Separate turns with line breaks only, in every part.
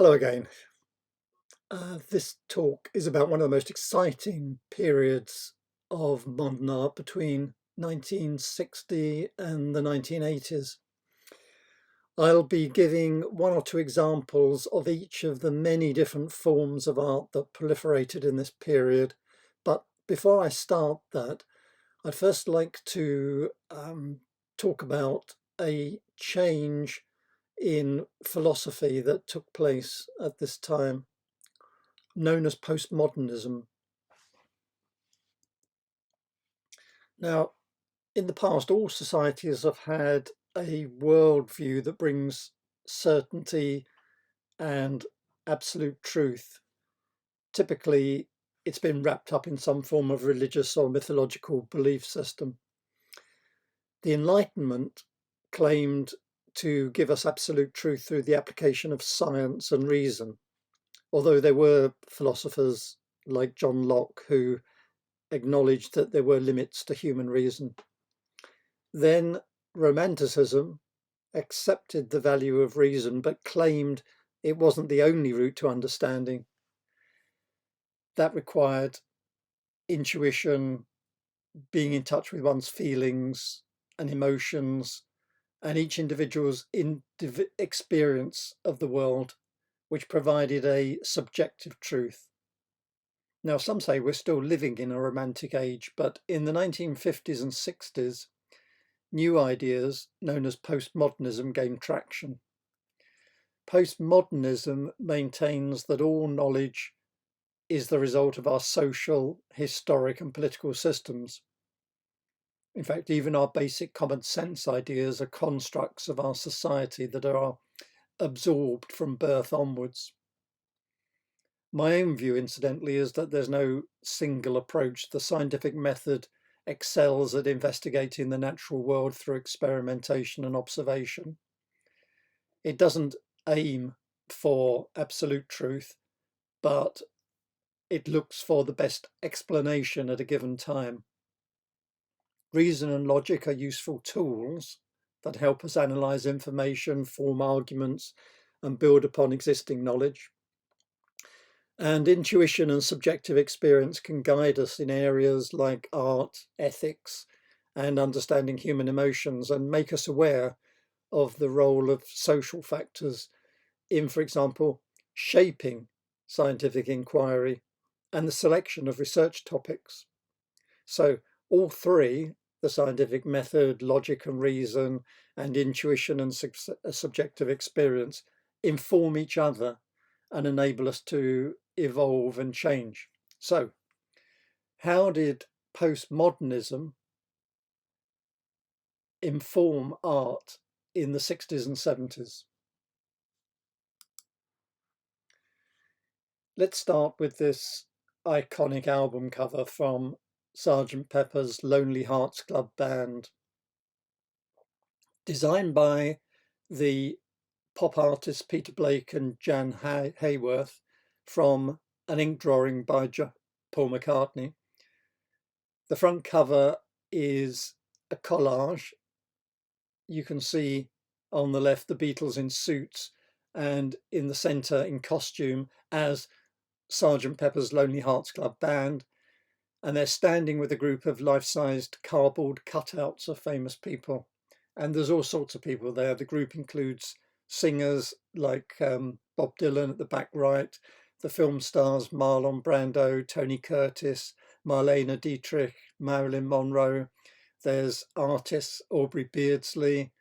Hello again. This talk is about one of the most exciting periods of modern art between 1960 and the 1980s. I'll be giving one or two examples of each of the many different forms of art that proliferated in this period. But before I start that, I'd first like to talk about a change in philosophy that took place at this time, known as postmodernism. Now, in the past, all societies have had a worldview that brings certainty and absolute truth. Typically, it's been wrapped up in some form of religious or mythological belief system. The Enlightenment claimed to give us absolute truth through the application of science and reason, although there were philosophers like John Locke who acknowledged that there were limits to human reason. Then Romanticism accepted the value of reason, but claimed it wasn't the only route to understanding. That required intuition, being in touch with one's feelings and emotions, and each individual's experience of the world, which provided a subjective truth. Now, some say we're still living in a romantic age, but in the 1950s and 60s, new ideas known as postmodernism gained traction. Postmodernism maintains that all knowledge is the result of our social, historic, and political systems. In fact, even our basic common sense ideas are constructs of our society that are absorbed from birth onwards. My own view, incidentally, is that there's no single approach. The scientific method excels at investigating the natural world through experimentation and observation. It doesn't aim for absolute truth, but it looks for the best explanation at a given time. Reason and logic are useful tools that help us analyze information, form arguments, and build upon existing knowledge. And intuition and subjective experience can guide us in areas like art, ethics, and understanding human emotions, and make us aware of the role of social factors in, for example, shaping scientific inquiry and the selection of research topics. So all three, the scientific method, logic and reason, and intuition and subjective experience, inform each other and enable us to evolve and change. So how did postmodernism inform art in the 60s and 70s? Let's start with this iconic album cover from Sgt. Pepper's Lonely Hearts Club Band. Designed by the pop artists Peter Blake and Jan Hayworth from an ink drawing by Paul McCartney. The front cover is a collage. You can see on the left the Beatles in suits, and in the centre in costume as Sgt. Pepper's Lonely Hearts Club Band, and they're standing with a group of life-sized cardboard cutouts of famous people. And there's all sorts of people there. The group includes singers like Bob Dylan at the back right, the film stars Marlon Brando, Tony Curtis, Marlene Dietrich, Marilyn Monroe. There's artists Aubrey Beardsley,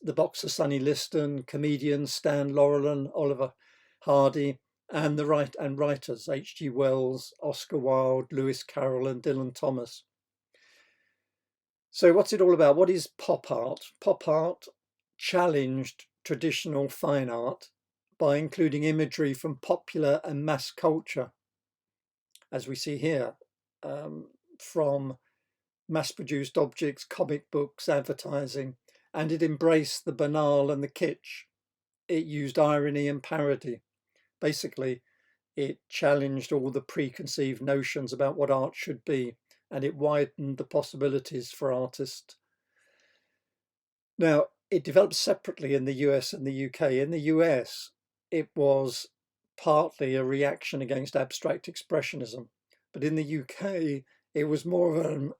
the boxer Sonny Liston, comedians Stan Laurel and Oliver Hardy, and writers H.G. Wells, Oscar Wilde, Lewis Carroll, and Dylan Thomas. So what's it all about? What is pop art? Pop art challenged traditional fine art by including imagery from popular and mass culture, as we see here, from mass-produced objects, comic books, advertising, and it embraced the banal and the kitsch. It used irony and parody. Basically, it challenged all the preconceived notions about what art should be, and it widened the possibilities for artists. Now, it developed separately in the US and the UK. In the US, it was partly a reaction against abstract expressionism. But in the UK, it was more of an,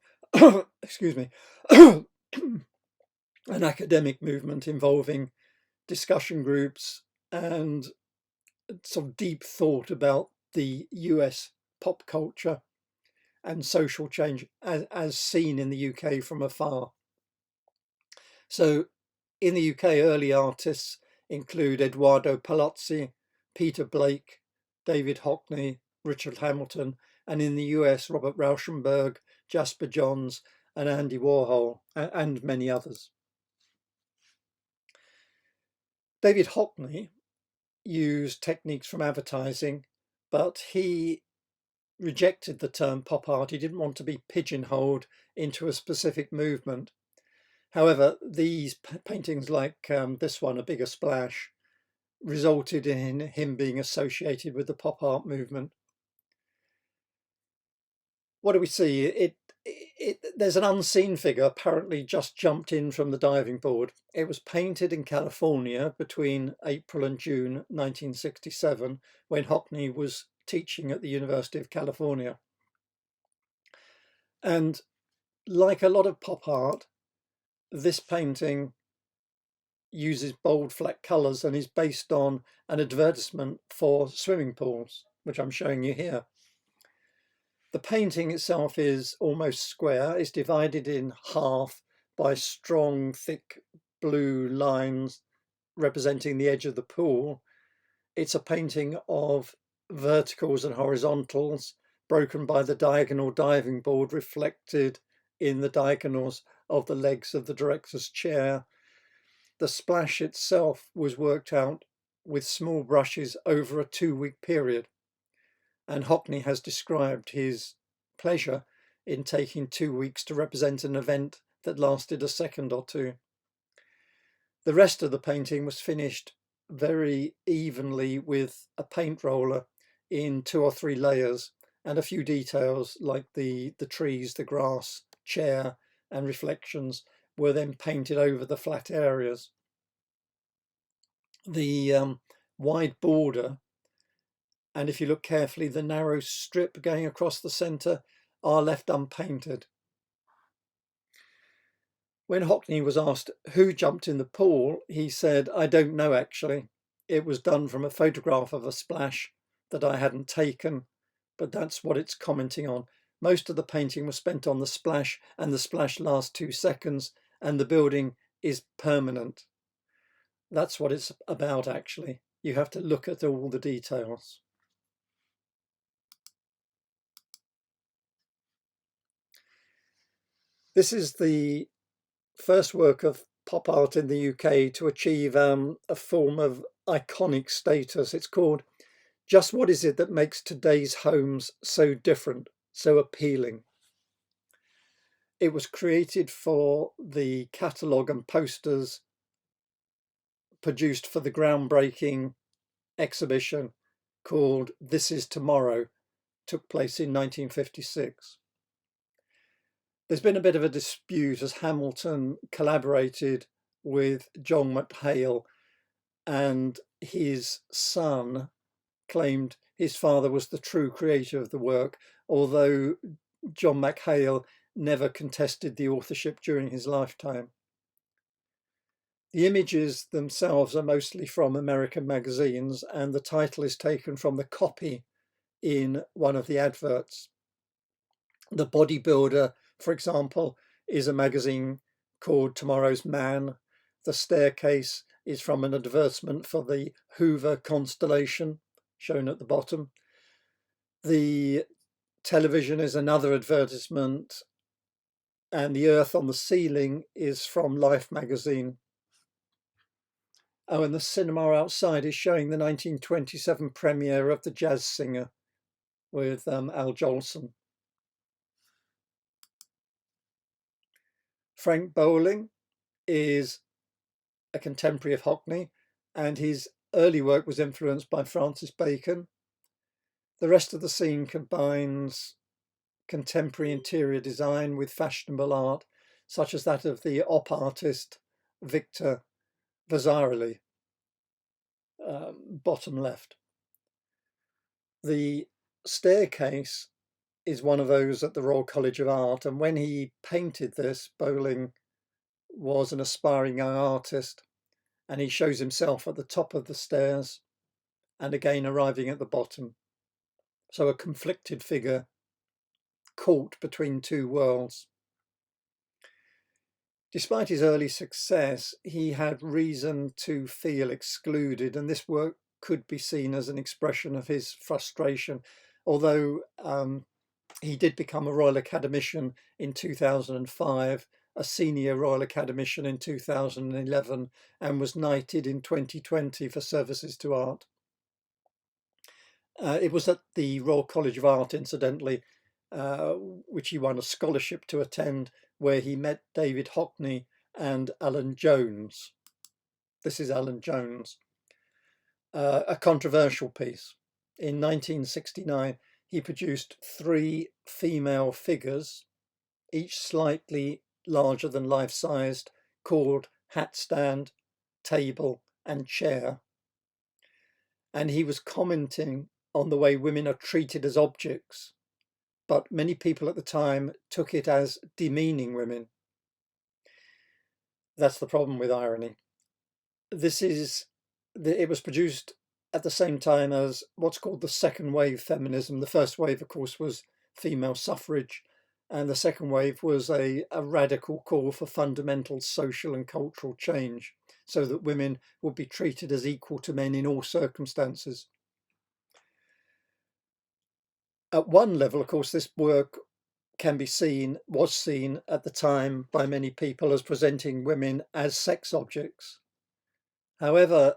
excuse me, an academic movement involving discussion groups and some deep thought about the US pop culture and social change as seen in the UK from afar. So in the UK, early artists include Eduardo Palazzi, Peter Blake, David Hockney, Richard Hamilton, and in the US, Robert Rauschenberg, Jasper Johns, and Andy Warhol, and many others. David Hockney used techniques from advertising, but he rejected the term pop art. He didn't want to be pigeonholed into a specific movement. However, these paintings like this one, A Bigger Splash, resulted in him being associated with the pop art movement. What do we see? There's an unseen figure apparently just jumped in from the diving board. It was painted in California between April and June 1967 when Hockney was teaching at the University of California. And like a lot of pop art, this painting uses bold flat colours and is based on an advertisement for swimming pools, which I'm showing you here. The painting itself is almost square. It's divided in half by strong, thick blue lines representing the edge of the pool. It's a painting of verticals and horizontals broken by the diagonal diving board reflected in the diagonals of the legs of the director's chair. The splash itself was worked out with small brushes over a 2-week period. And Hockney has described his pleasure in taking 2 weeks to represent an event that lasted a second or two. The rest of the painting was finished very evenly with a paint roller in 2 or 3 layers, and a few details like the trees, the grass, chair, and reflections were then painted over the flat areas. The wide border, and if you look carefully, the narrow strip going across the centre are left unpainted. When Hockney was asked who jumped in the pool, he said, "I don't know actually. It was done from a photograph of a splash that I hadn't taken, but that's what it's commenting on. Most of the painting was spent on the splash, and the splash lasts 2 seconds, and the building is permanent." That's what it's about, actually. You have to look at all the details. This is the first work of pop art in the UK to achieve a form of iconic status. It's called Just What Is It That Makes Today's Homes So Different, So Appealing? It was created for the catalogue and posters produced for the groundbreaking exhibition called This Is Tomorrow, took place in 1956. There's been a bit of a dispute as Hamilton collaborated with John McHale, and his son claimed his father was the true creator of the work, although John McHale never contested the authorship during his lifetime. The images themselves are mostly from American magazines, and the title is taken from the copy in one of the adverts. The Bodybuilder, for example, is a magazine called Tomorrow's Man. The Staircase is from an advertisement for the Hoover constellation, shown at the bottom. The television is another advertisement, and the Earth on the Ceiling is from Life magazine. Oh, and the cinema outside is showing the 1927 premiere of The Jazz Singer with Al Jolson. Frank Bowling is a contemporary of Hockney, and his early work was influenced by Francis Bacon. The rest of the scene combines contemporary interior design with fashionable art, such as that of the op artist Victor Vasarely. bottom left. The staircase is one of those at the Royal College of Art, and when he painted this, Bowling was an aspiring young artist, and he shows himself at the top of the stairs and again arriving at the bottom. So a conflicted figure caught between two worlds. Despite his early success, he had reason to feel excluded, and this work could be seen as an expression of his frustration, although he did become a Royal Academician in 2005, a senior Royal Academician in 2011, and was knighted in 2020 for services to art. It was at the Royal College of Art, incidentally, which he won a scholarship to attend, where he met David Hockney and Alan Jones. This is Alan Jones. A controversial piece. In 1969, he produced 3 female figures, each slightly larger than life-sized, called Hat Stand, Table, and Chair. And he was commenting on the way women are treated as objects, but many people at the time took it as demeaning women. That's the problem with irony. It was produced at the same time as what's called the second wave feminism. The first wave, of course, was female suffrage, and the second wave was a radical call for fundamental social and cultural change, so that women would be treated as equal to men in all circumstances. At one level, of course, this work was seen at the time by many people as presenting women as sex objects. However,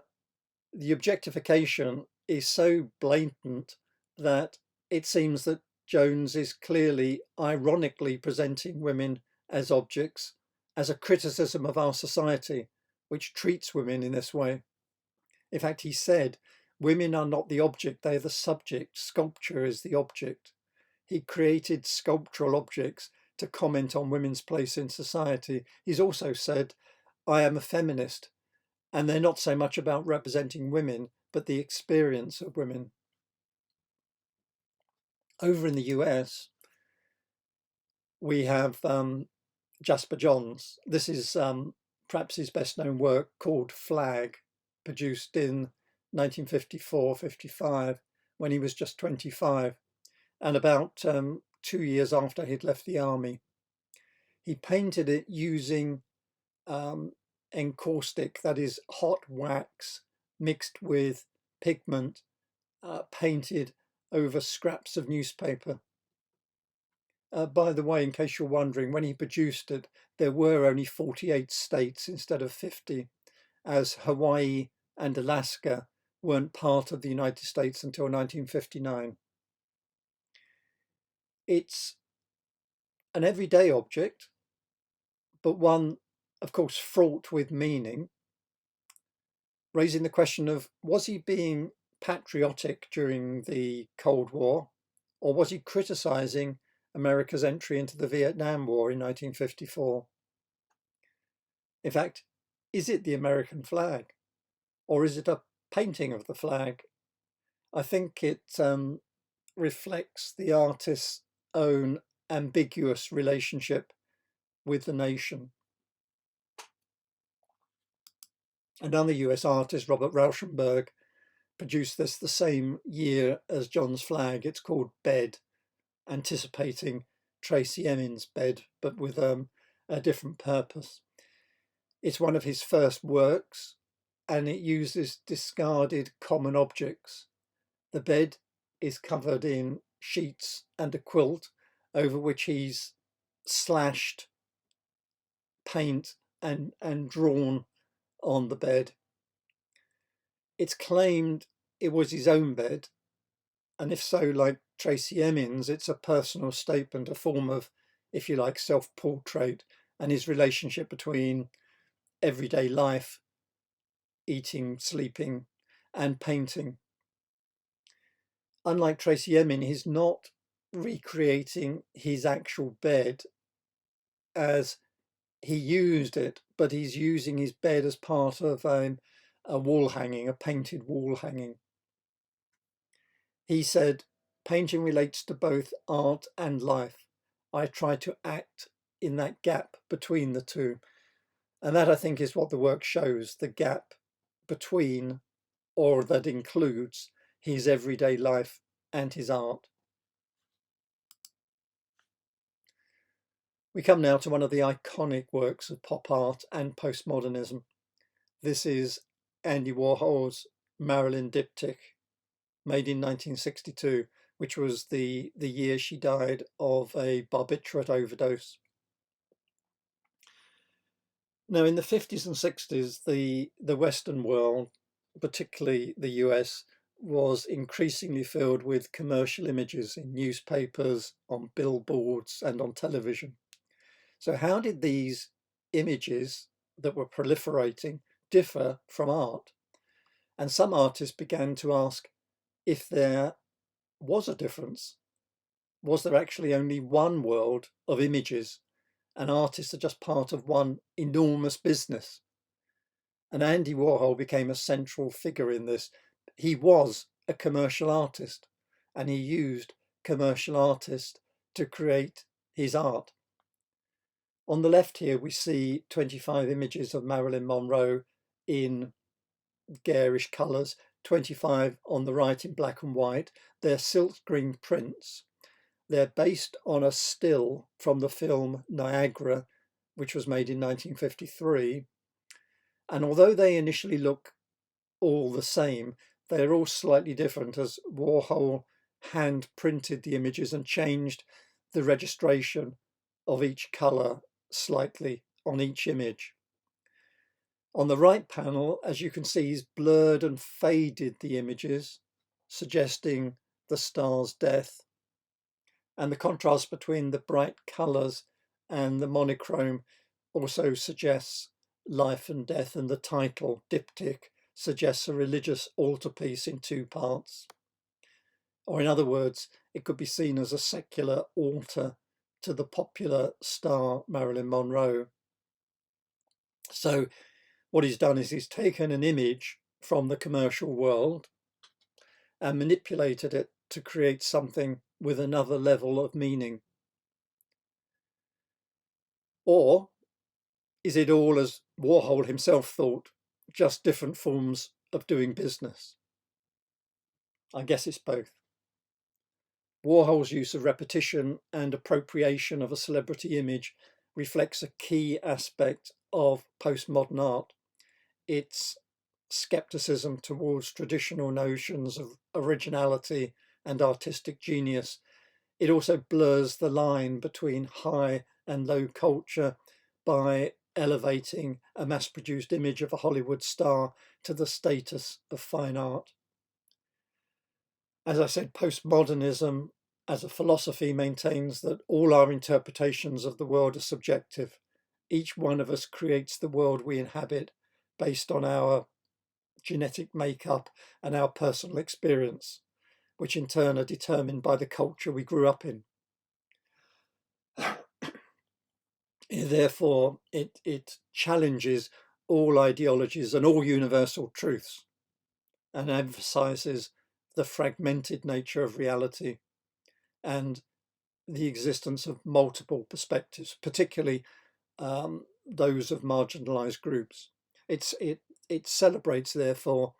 the objectification is so blatant that it seems that Jones is clearly ironically presenting women as objects as a criticism of our society, which treats women in this way. In fact, he said, women are not the object, they are the subject. Sculpture is the object. He created sculptural objects to comment on women's place in society. He's also said, I am a feminist, and they're not so much about representing women, but the experience of women. Over in the US, we have Jasper Johns. This is perhaps his best known work, called Flag, produced in 1954-55, when he was just 25, and about 2 years after he'd left the army. He painted it using encaustic, that is hot wax mixed with pigment, painted over scraps of newspaper. By the way, in case you're wondering, when he produced it, there were only 48 states instead of 50, as Hawaii and Alaska weren't part of the United States until 1959. It's an everyday object, but one, of course, fraught with meaning, raising the question of, was he being patriotic during the Cold War, or was he criticizing America's entry into the Vietnam War in 1954? In fact, is it the American flag, or is it a painting of the flag? I think it reflects the artist's own ambiguous relationship with the nation. Another US artist, Robert Rauschenberg, produced this the same year as John's flag. It's called Bed, anticipating Tracey Emin's Bed, but with a different purpose. It's one of his first works, and it uses discarded common objects. The bed is covered in sheets and a quilt over which he's slashed paint and drawn on the bed. It's claimed it was his own bed, and if so, like Tracey Emin's, it's a personal statement, a form of, if you like, self-portrait, and his relationship between everyday life, eating, sleeping, and painting. Unlike Tracey Emin, he's not recreating his actual bed as he used it, but he's using his bed as part of a a wall hanging, a painted wall hanging. He said, "Painting relates to both art and life. I try to act in that gap between the two." And that, I think, is what the work shows, the gap between, or that includes, his everyday life and his art. We come now to one of the iconic works of pop art and postmodernism. This is Andy Warhol's Marilyn Diptych, made in 1962, which was the year she died of a barbiturate overdose. Now, in the 50s and 60s, the Western world, particularly the US, was increasingly filled with commercial images in newspapers, on billboards, and on television. So how did these images that were proliferating differ from art? And some artists began to ask if there was a difference. Was there actually only one world of images, and artists are just part of one enormous business? And Andy Warhol became a central figure in this. He was a commercial artist, and he used commercial artists to create his art. On the left here, we see 25 images of Marilyn Monroe in garish colours, 25 on the right in black and white. They're silkscreen prints. They're based on a still from the film Niagara, which was made in 1953. And although they initially look all the same, they're all slightly different, as Warhol hand printed the images and changed the registration of each colour slightly on each image. On the right panel, as you can see, he's blurred and faded the images, suggesting the star's death. And the contrast between the bright colours and the monochrome also suggests life and death, and the title, Diptych, suggests a religious altarpiece in two parts. Or in other words, it could be seen as a secular altar to the popular star Marilyn Monroe. So what he's done is he's taken an image from the commercial world and manipulated it to create something with another level of meaning. Or is it all, as Warhol himself thought, just different forms of doing business? I guess it's both. Warhol's use of repetition and appropriation of a celebrity image reflects a key aspect of postmodern art. It's skepticism towards traditional notions of originality and artistic genius. It also blurs the line between high and low culture by elevating a mass-produced image of a Hollywood star to the status of fine art. As I said, postmodernism as a philosophy maintains that all our interpretations of the world are subjective. Each one of us creates the world we inhabit based on our genetic makeup and our personal experience, which in turn are determined by the culture we grew up in. Therefore, it challenges all ideologies and all universal truths, and emphasizes the fragmented nature of reality and the existence of multiple perspectives, particularly those of marginalized groups. It celebrates, therefore,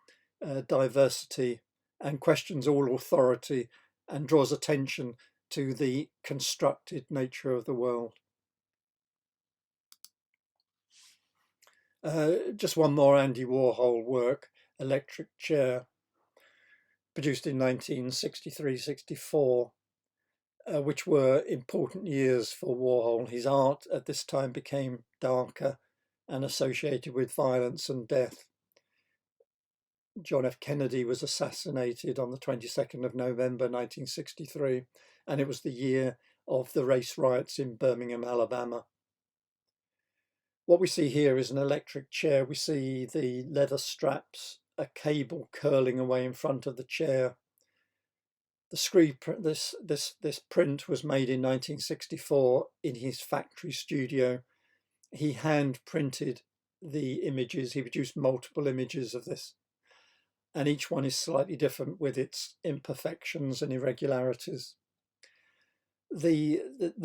diversity and questions all authority and draws attention to the constructed nature of the world. Just one more Andy Warhol work, Electric Chair, produced in 1963-64, which were important years for Warhol. His art at this time became darker and associated with violence and death. John F. Kennedy was assassinated on the 22nd of November 1963, and it was the year of the race riots in Birmingham, Alabama. What we see here is an electric chair. We see the leather straps, a cable curling away in front of the chair. The screen print, this print was made in 1964 in his factory studio. He hand printed the images. He produced multiple images of this, and each one is slightly different with its imperfections and irregularities. The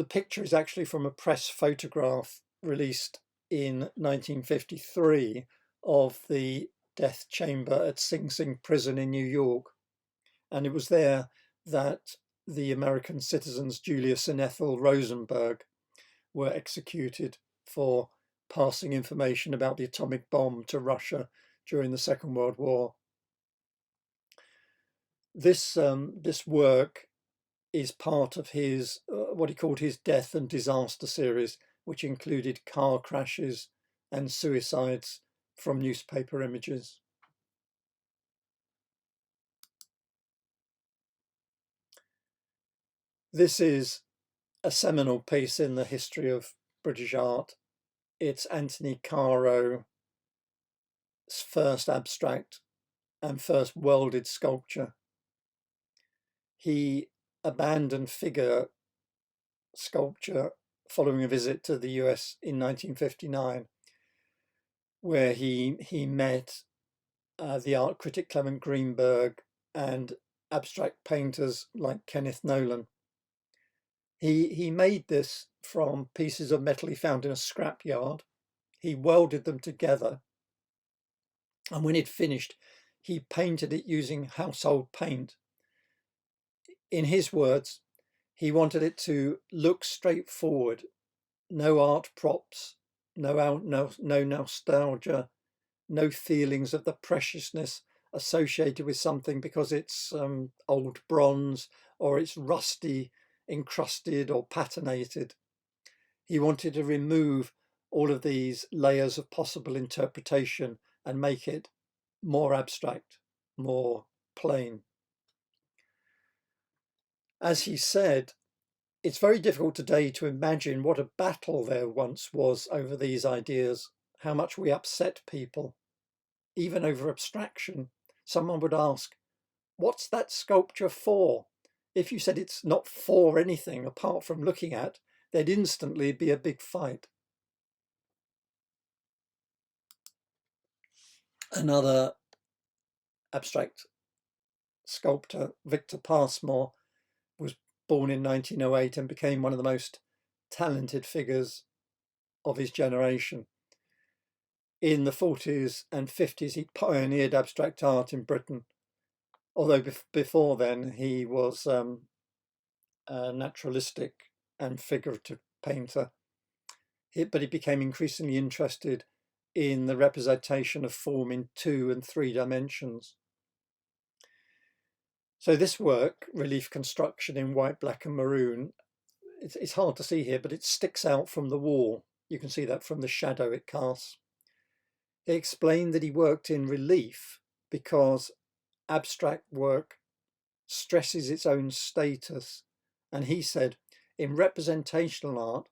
picture is actually from a press photograph released in 1953 of the death chamber at Sing Sing prison in New York. And it was there that the American citizens Julius and Ethel Rosenberg were executed for passing information about the atomic bomb to Russia during the Second World War. This work is part of his what he called his death and disaster series, which included car crashes and suicides from newspaper images. This is a seminal piece in the history of British art. It's Anthony Caro's first abstract and first welded sculpture. He abandoned figure sculpture following a visit to the US in 1959, where he met the art critic Clement Greenberg and abstract painters like Kenneth Nolan. He made this from pieces of metal he found in a scrapyard. He welded them together, and when it finished, he painted it using household paint. In his words, he wanted it to look straightforward, no art props, no nostalgia, no feelings of the preciousness associated with something because it's old bronze or it's rusty, encrusted or patinated. He wanted to remove all of these layers of possible interpretation and make it more abstract, more plain. As he said, it's very difficult today to imagine what a battle there once was over these ideas, how much we upset people, even over abstraction. Someone would ask, what's that sculpture for? If you said it's not for anything apart from looking at, there'd instantly be a big fight. Another abstract sculptor, Victor Passmore, was born in 1908 and became one of the most talented figures of his generation. In the 40s and 50s, he pioneered abstract art in Britain, although before then he was a naturalistic and figurative painter. But he became increasingly interested in the representation of form in 2 and 3 dimensions. So this work, Relief Construction in white, black and maroon, it's hard to see here, but it sticks out from the wall. You can see that from the shadow it casts. He explained that he worked in relief because abstract work stresses its own status. And he said, in representational art,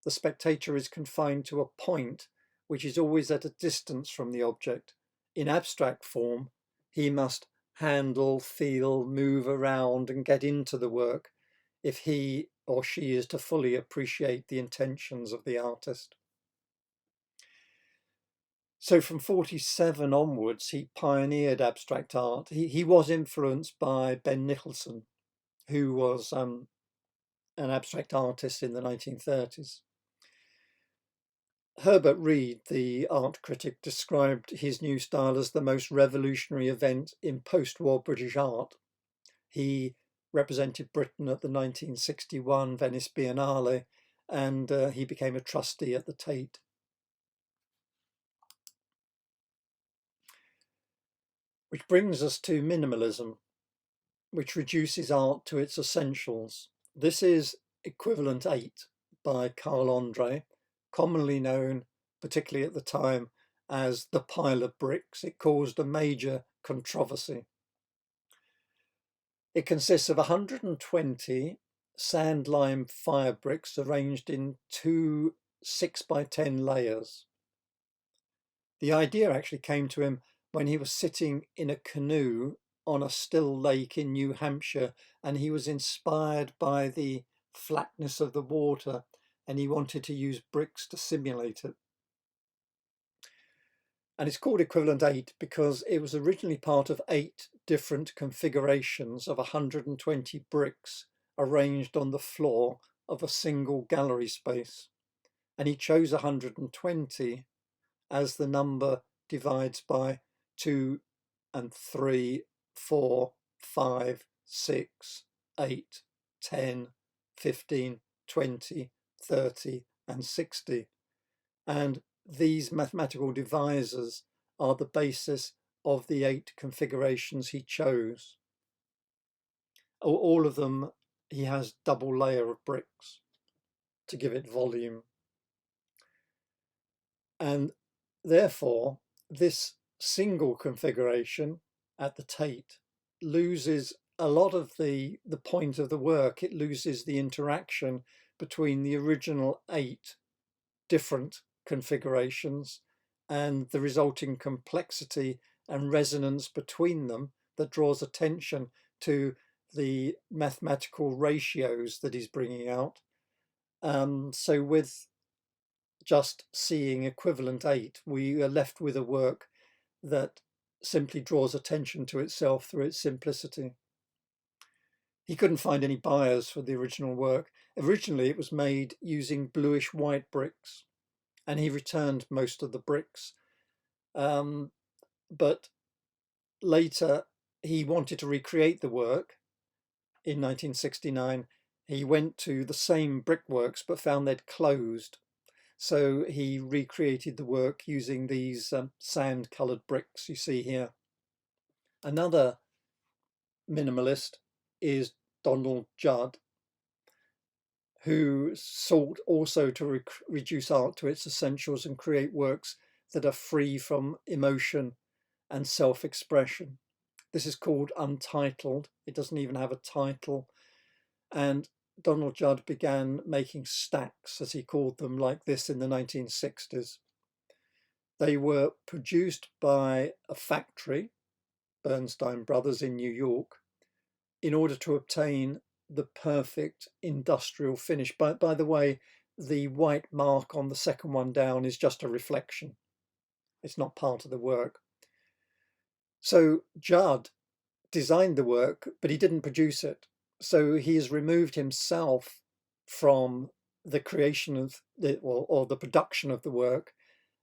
the spectator is confined to a point which is always at a distance from the object. In abstract form, he must handle, feel, move around and get into the work if he or she is to fully appreciate the intentions of the artist. So from 47 onwards, he pioneered abstract art. He was influenced by Ben Nicholson, who was an abstract artist in the 1930s. Herbert Reed, the art critic, described his new style as the most revolutionary event in post-war British art. He represented Britain at the 1961 Venice Biennale, and he became a trustee at the Tate. Which brings us to minimalism, which reduces art to its essentials. This is Equivalent 8 by Carl Andre, commonly known, particularly at the time, as the pile of bricks. It caused a major controversy. It consists of 120 sand lime fire bricks arranged in 2 6x10 layers. The idea actually came to him when he was sitting in a canoe on a still lake in New Hampshire, and he was inspired by the flatness of the water and he wanted to use bricks to simulate it. And it's called equivalent 8 because it was originally part of 8 different configurations of 120 bricks arranged on the floor of a single gallery space. And he chose 120 as the number divides by 2 and 3, 4, 5, 6, 8, 10, 15, 20, 30, and 60. And these mathematical divisors are the basis of the 8 configurations he chose. All of them, he has double layer of bricks to give it volume. And therefore, this single configuration at the Tate loses a lot of the point of the work. It loses the interaction between the original 8 different configurations and the resulting complexity and resonance between them that draws attention to the mathematical ratios that he's bringing out. So with just seeing equivalent 8, we are left with a work that simply draws attention to itself through its simplicity. He couldn't find any buyers for the original work. Originally, it was made using bluish white bricks, and he returned most of the bricks. But later, he wanted to recreate the work in 1969. He went to the same brickworks, but found they'd closed. So he recreated the work using these sand-coloured bricks you see here. Another minimalist is Donald Judd, who sought also to reduce art to its essentials and create works that are free from emotion and self-expression. This is called Untitled. It doesn't even have a title. And Donald Judd began making stacks, as he called them, like this in the 1960s. They were produced by a factory, Bernstein Brothers in New York, in order to obtain the perfect industrial finish. By the way, the white mark on the second one down is just a reflection. It's not part of the work. So Judd designed the work, but he didn't produce it. So he has removed himself from the creation of or the production of the work,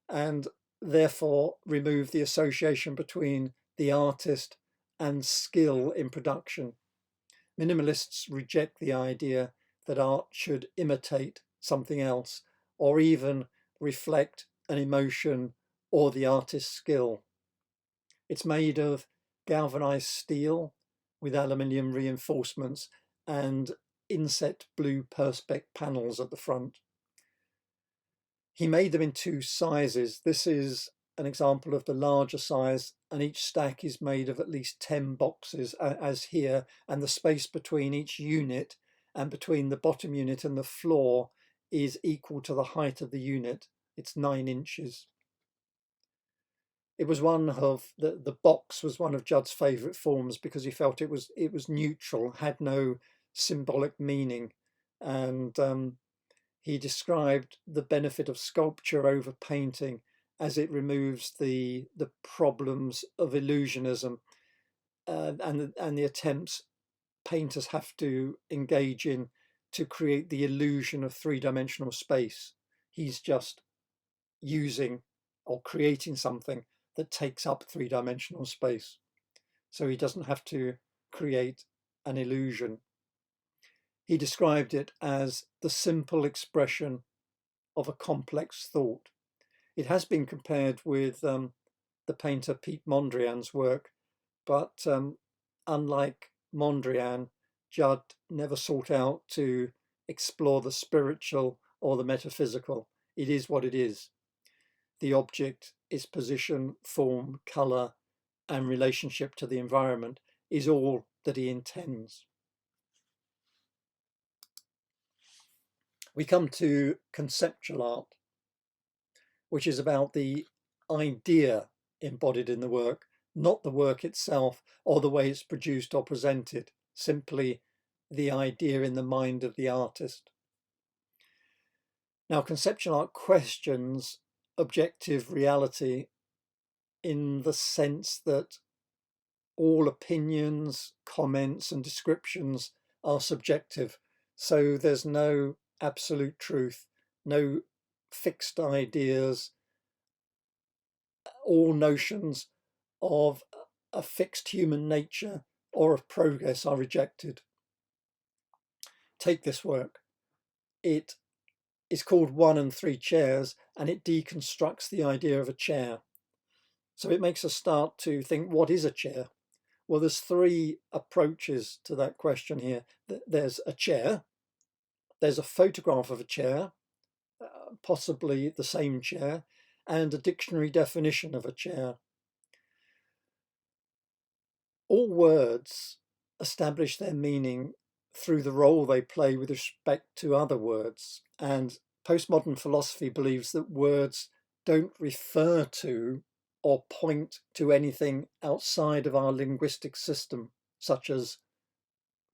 and therefore remove the association between the artist and skill in production. Minimalists reject the idea that art should imitate something else or even reflect an emotion or the artist's skill. It's made of galvanized steel with aluminium reinforcements and inset blue perspex panels at the front. He made them in 2 sizes. This is an example of the larger size, and each stack is made of at least 10 boxes, as here, and the space between each unit and between the bottom unit and the floor is equal to the height of the unit. It's 9 inches. It was one of the box was one of Judd's favourite forms because he felt it was neutral, had no symbolic meaning, and he described the benefit of sculpture over painting as it removes the problems of illusionism and the attempts painters have to engage in to create the illusion of 3-dimensional space. He's just using or creating something that takes up 3-dimensional space. So he doesn't have to create an illusion. He described it as the simple expression of a complex thought. It has been compared with the painter Piet Mondrian's work, but unlike Mondrian, Judd never sought out to explore the spiritual or the metaphysical. It is what it is. The object, its position, form, colour, and relationship to the environment is all that he intends. We come to conceptual art, which is about the idea embodied in the work, not the work itself or the way it's produced or presented, simply the idea in the mind of the artist. Now, conceptual art questions objective reality in the sense that all opinions, comments, and descriptions are subjective. So there's no absolute truth, no fixed ideas. All notions of a fixed human nature or of progress are rejected. Take this work. It is called One and Three Chairs, and it deconstructs the idea of a chair. So it makes us start to think, what is a chair? Well, there's three approaches to that question here. There's a chair, there's a photograph of a chair, possibly the same chair, and a dictionary definition of a chair. All words establish their meaning through the role they play with respect to other words. And postmodern philosophy believes that words don't refer to or point to anything outside of our linguistic system, such as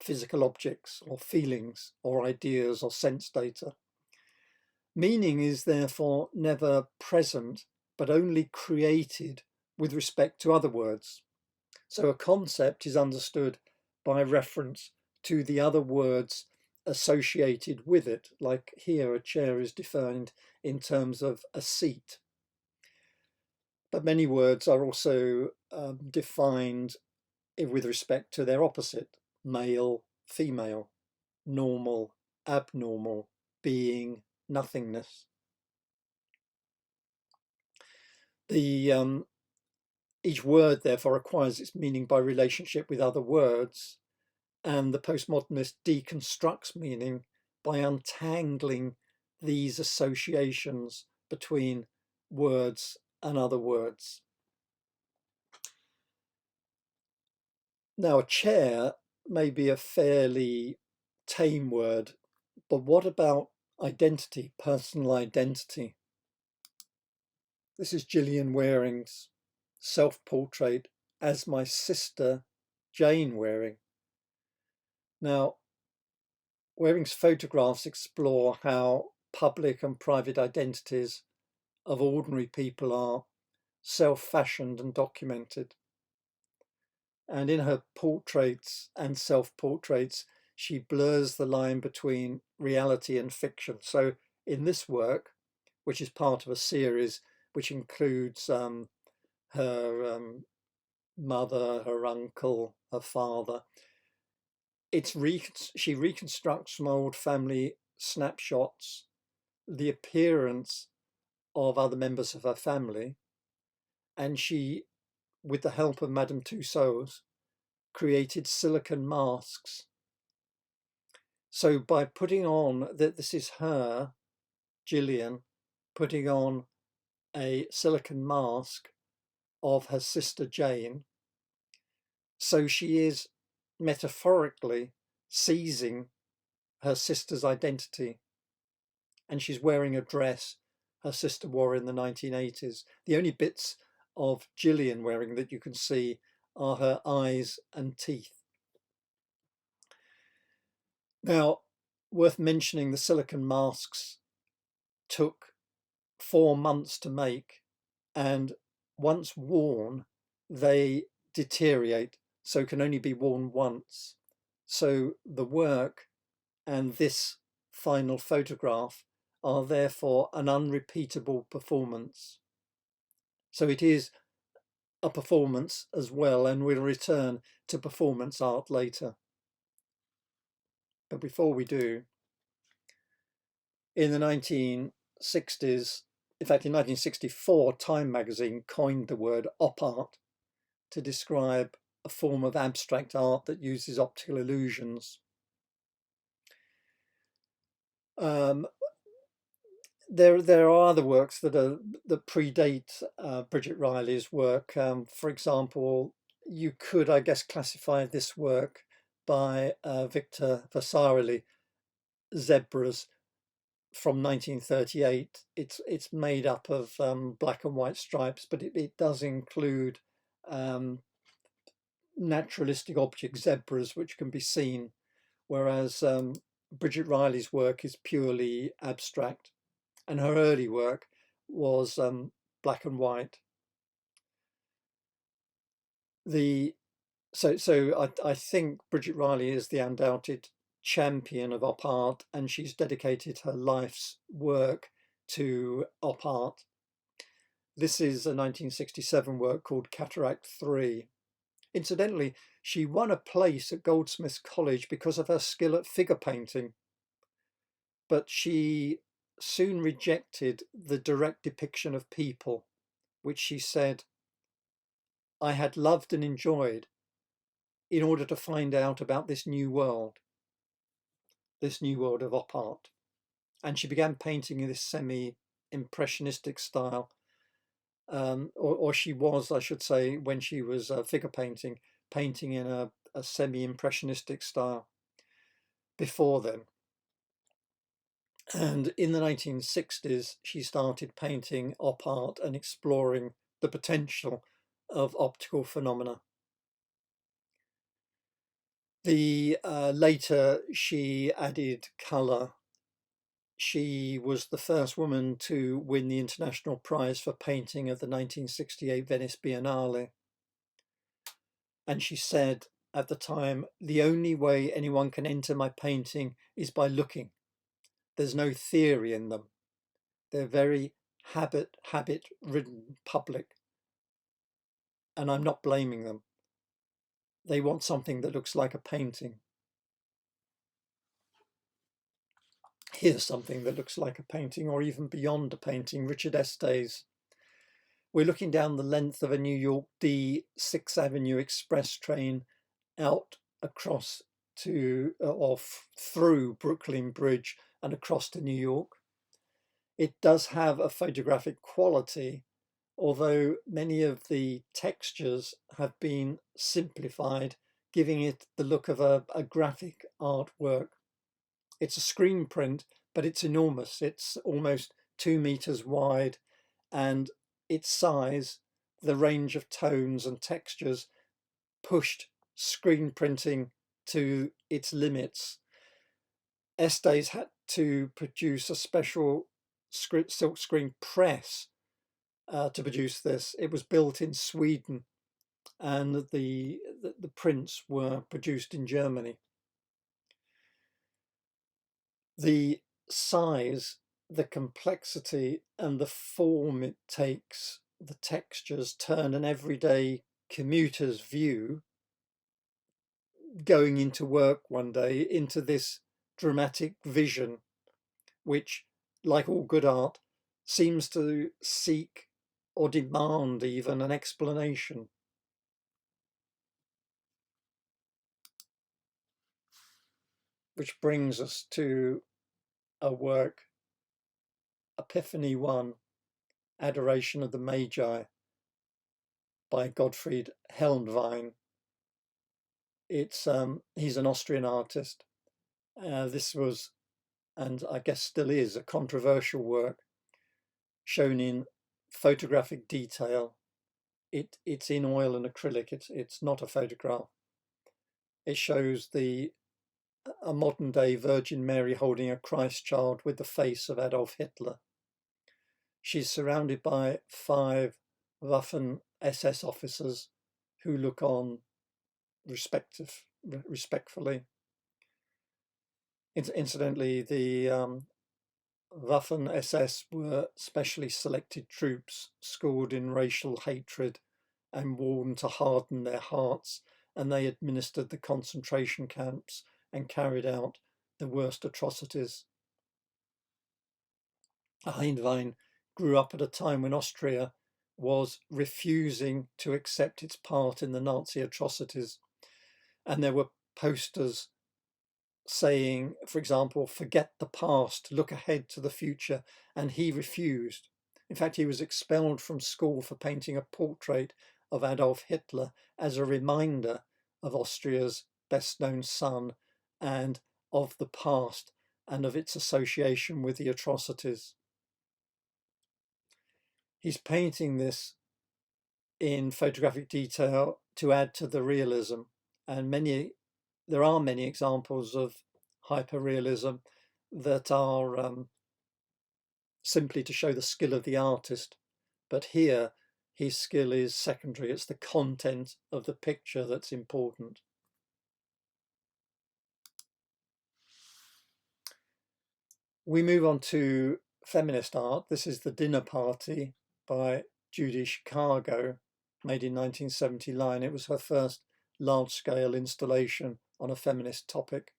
physical objects or feelings or ideas or sense data. Meaning is therefore never present, but only created with respect to other words. So a concept is understood by reference to the other words associated with it. Like here, a chair is defined in terms of a seat. But many words are also defined with respect to their opposite: male, female, normal, abnormal, being, nothingness. Each word, therefore, acquires its meaning by relationship with other words, and the postmodernist deconstructs meaning by untangling these associations between words and other words. Now, a chair may be a fairly tame word, but what about identity, personal identity? This is Gillian Waring's self-portrait as my sister Jane Waring. Now, Waring's photographs explore how public and private identities of ordinary people are self-fashioned and documented. And in her portraits and self-portraits, she blurs the line between reality and fiction. So in this work, which is part of a series which includes her mother, her uncle, her father, she reconstructs from old family snapshots the appearance of other members of her family, and she, with the help of Madame Tussauds, created silicon masks. So by putting on that, this is her, Gillian, putting on a silicon mask of her sister Jane, so she is metaphorically seizing her sister's identity, and she's wearing a dress her sister wore in the 1980s. The only bits of Gillian wearing that you can see are her eyes and teeth. Now, worth mentioning, the silicon masks took 4 months to make, and once worn, they deteriorate, so can only be worn once. So the work and this final photograph are therefore an unrepeatable performance. So it is a performance as well, and we'll return to performance art later. But before we do, in the 1960s, in fact in 1964, Time magazine coined the word op art to describe a form of abstract art that uses optical illusions. There are other works that predate Bridget Riley's work. For example, you could, I guess, classify this work by Victor Vasarely, Zebras, from 1938. It's made up of black and white stripes, but it does include naturalistic object zebras which can be seen, whereas Bridget Riley's work is purely abstract, and her early work was black and white. I think Bridget Riley is the undoubted champion of op art, and she's dedicated her life's work to op art. This is a 1967 work called Cataract 3. Incidentally, she won a place at Goldsmiths College because of her skill at figure painting, but she soon rejected the direct depiction of people, which she said, I had loved and enjoyed in order to find out about this new world of op art. And she began painting in this semi-impressionistic style, or she was, I should say, when she was figure painting in a semi-impressionistic style before then. And in the 1960s, she started painting op art and exploring the potential of optical phenomena. Later, she added colour. She was the first woman to win the International Prize for Painting at the 1968 Venice Biennale. And she said at the time, the only way anyone can enter my painting is by looking. There's no theory in them. They're very habit-ridden public. And I'm not blaming them. They want something that looks like a painting. Here's something that looks like a painting, or even beyond a painting, Richard Estes. We're looking down the length of a New York D 6th Avenue Express train out across to, through Brooklyn Bridge and across to New York. It does have a photographic quality, although many of the textures have been simplified, giving it the look of a graphic artwork. It's a screen print, but it's enormous. It's almost 2 meters wide, and its size, the range of tones and textures, pushed screen printing to its limits. Estes had to produce a special silk screen press to produce this. It was built in Sweden, and the prints were produced in Germany. The size, the complexity, and the form it takes, the textures, turn an everyday commuter's view going into work one day into this dramatic vision, which, like all good art, seems to seek or demand even an explanation. Which brings us to a work, Epiphany 1, Adoration of the Magi, by Gottfried Helnwein. It's he's an Austrian artist. This was, and I guess still is, a controversial work shown in photographic detail. It's in oil and acrylic. It's not a photograph. It shows a modern day Virgin Mary holding a Christ child with the face of Adolf Hitler. She's surrounded by 5 Waffen SS officers who look on respectfully. Incidentally, the Waffen SS were specially selected troops schooled in racial hatred and warned to harden their hearts, and they administered the concentration camps and carried out the worst atrocities. Helnwein grew up at a time when Austria was refusing to accept its part in the Nazi atrocities, and there were posters saying, for example, forget the past, look ahead to the future, and he refused. In fact, he was expelled from school for painting a portrait of Adolf Hitler as a reminder of Austria's best-known son and of the past and of its association with the atrocities. He's painting this in photographic detail to add to the realism, and there are many examples of hyperrealism that are simply to show the skill of the artist. But here his skill is secondary. It's the content of the picture that's important. We move on to Feminist Art. This is The Dinner Party by Judy Chicago, made in 1979. It was her first large-scale installation on a feminist topic.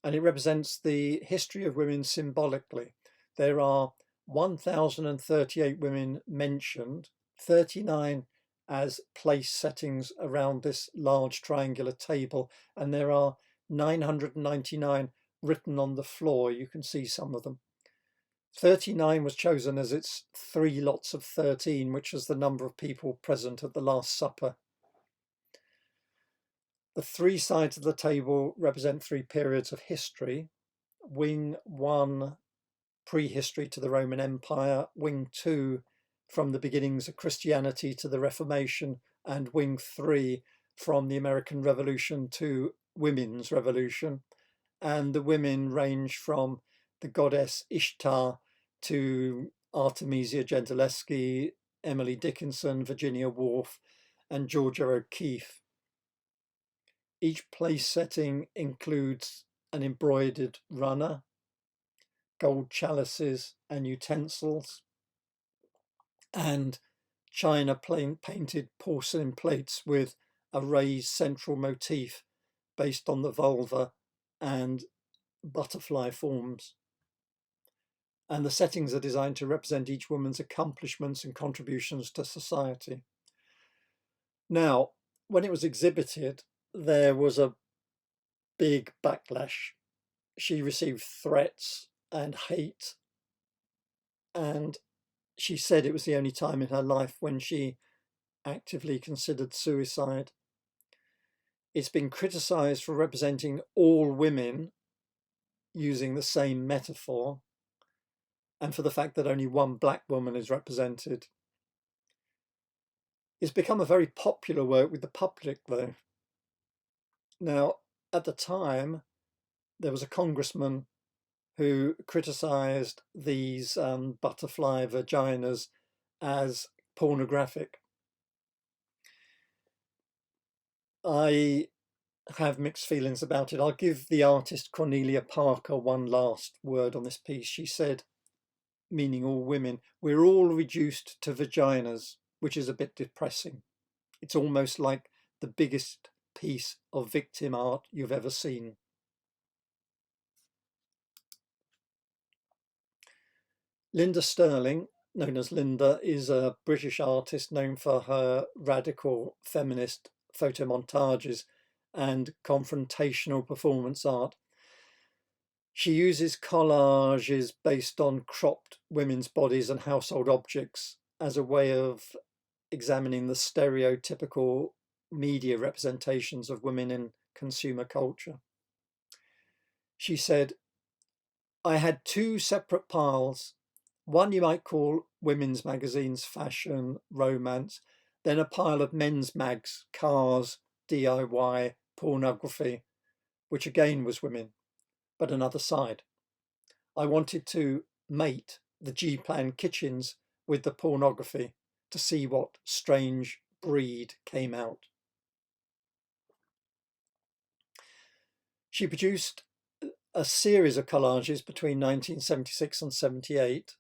And it represents the history of women symbolically. There are 1,038 women mentioned, 39 as place settings around this large triangular table, and there are 999 written on the floor. You can see some of them. 39 was chosen as its 3 lots of 13, which was the number of people present at the Last Supper. The 3 sides of the table represent 3 periods of history. Wing 1, prehistory to the Roman Empire. Wing 2, from the beginnings of Christianity to the Reformation. And Wing 3, from the American Revolution to Women's Revolution. And the women range from the goddess Ishtar to Artemisia Gentileschi, Emily Dickinson, Virginia Woolf, and Georgia O'Keeffe. Each place setting includes an embroidered runner, gold chalices and utensils, and china painted porcelain plates with a raised central motif based on the vulva and butterfly forms. And the settings are designed to represent each woman's accomplishments and contributions to society. Now, when it was exhibited, there was a big backlash. She received threats and hate, and she said it was the only time in her life when she actively considered suicide. It's been criticised for representing all women using the same metaphor, and for the fact that only one black woman is represented. It's become a very popular work with the public, though. Now, at the time, there was a congressman who criticised these butterfly vaginas as pornographic. I have mixed feelings about it. I'll give the artist Cornelia Parker one last word on this piece. She said, meaning all women, we're all reduced to vaginas, which is a bit depressing. It's almost like the biggest piece of victim art you've ever seen. Linda Sterling, known as Linda, is a British artist known for her radical feminist photomontages and confrontational performance art. She uses collages based on cropped women's bodies and household objects as a way of examining the stereotypical media representations of women in consumer culture. She said, I had 2 separate piles. One you might call women's magazines, fashion, romance, then a pile of men's mags, cars, DIY, pornography, which again was women, but another side. I wanted to mate the G-plan kitchens with the pornography to see what strange breed came out. She produced a series of collages between 1976 and 78,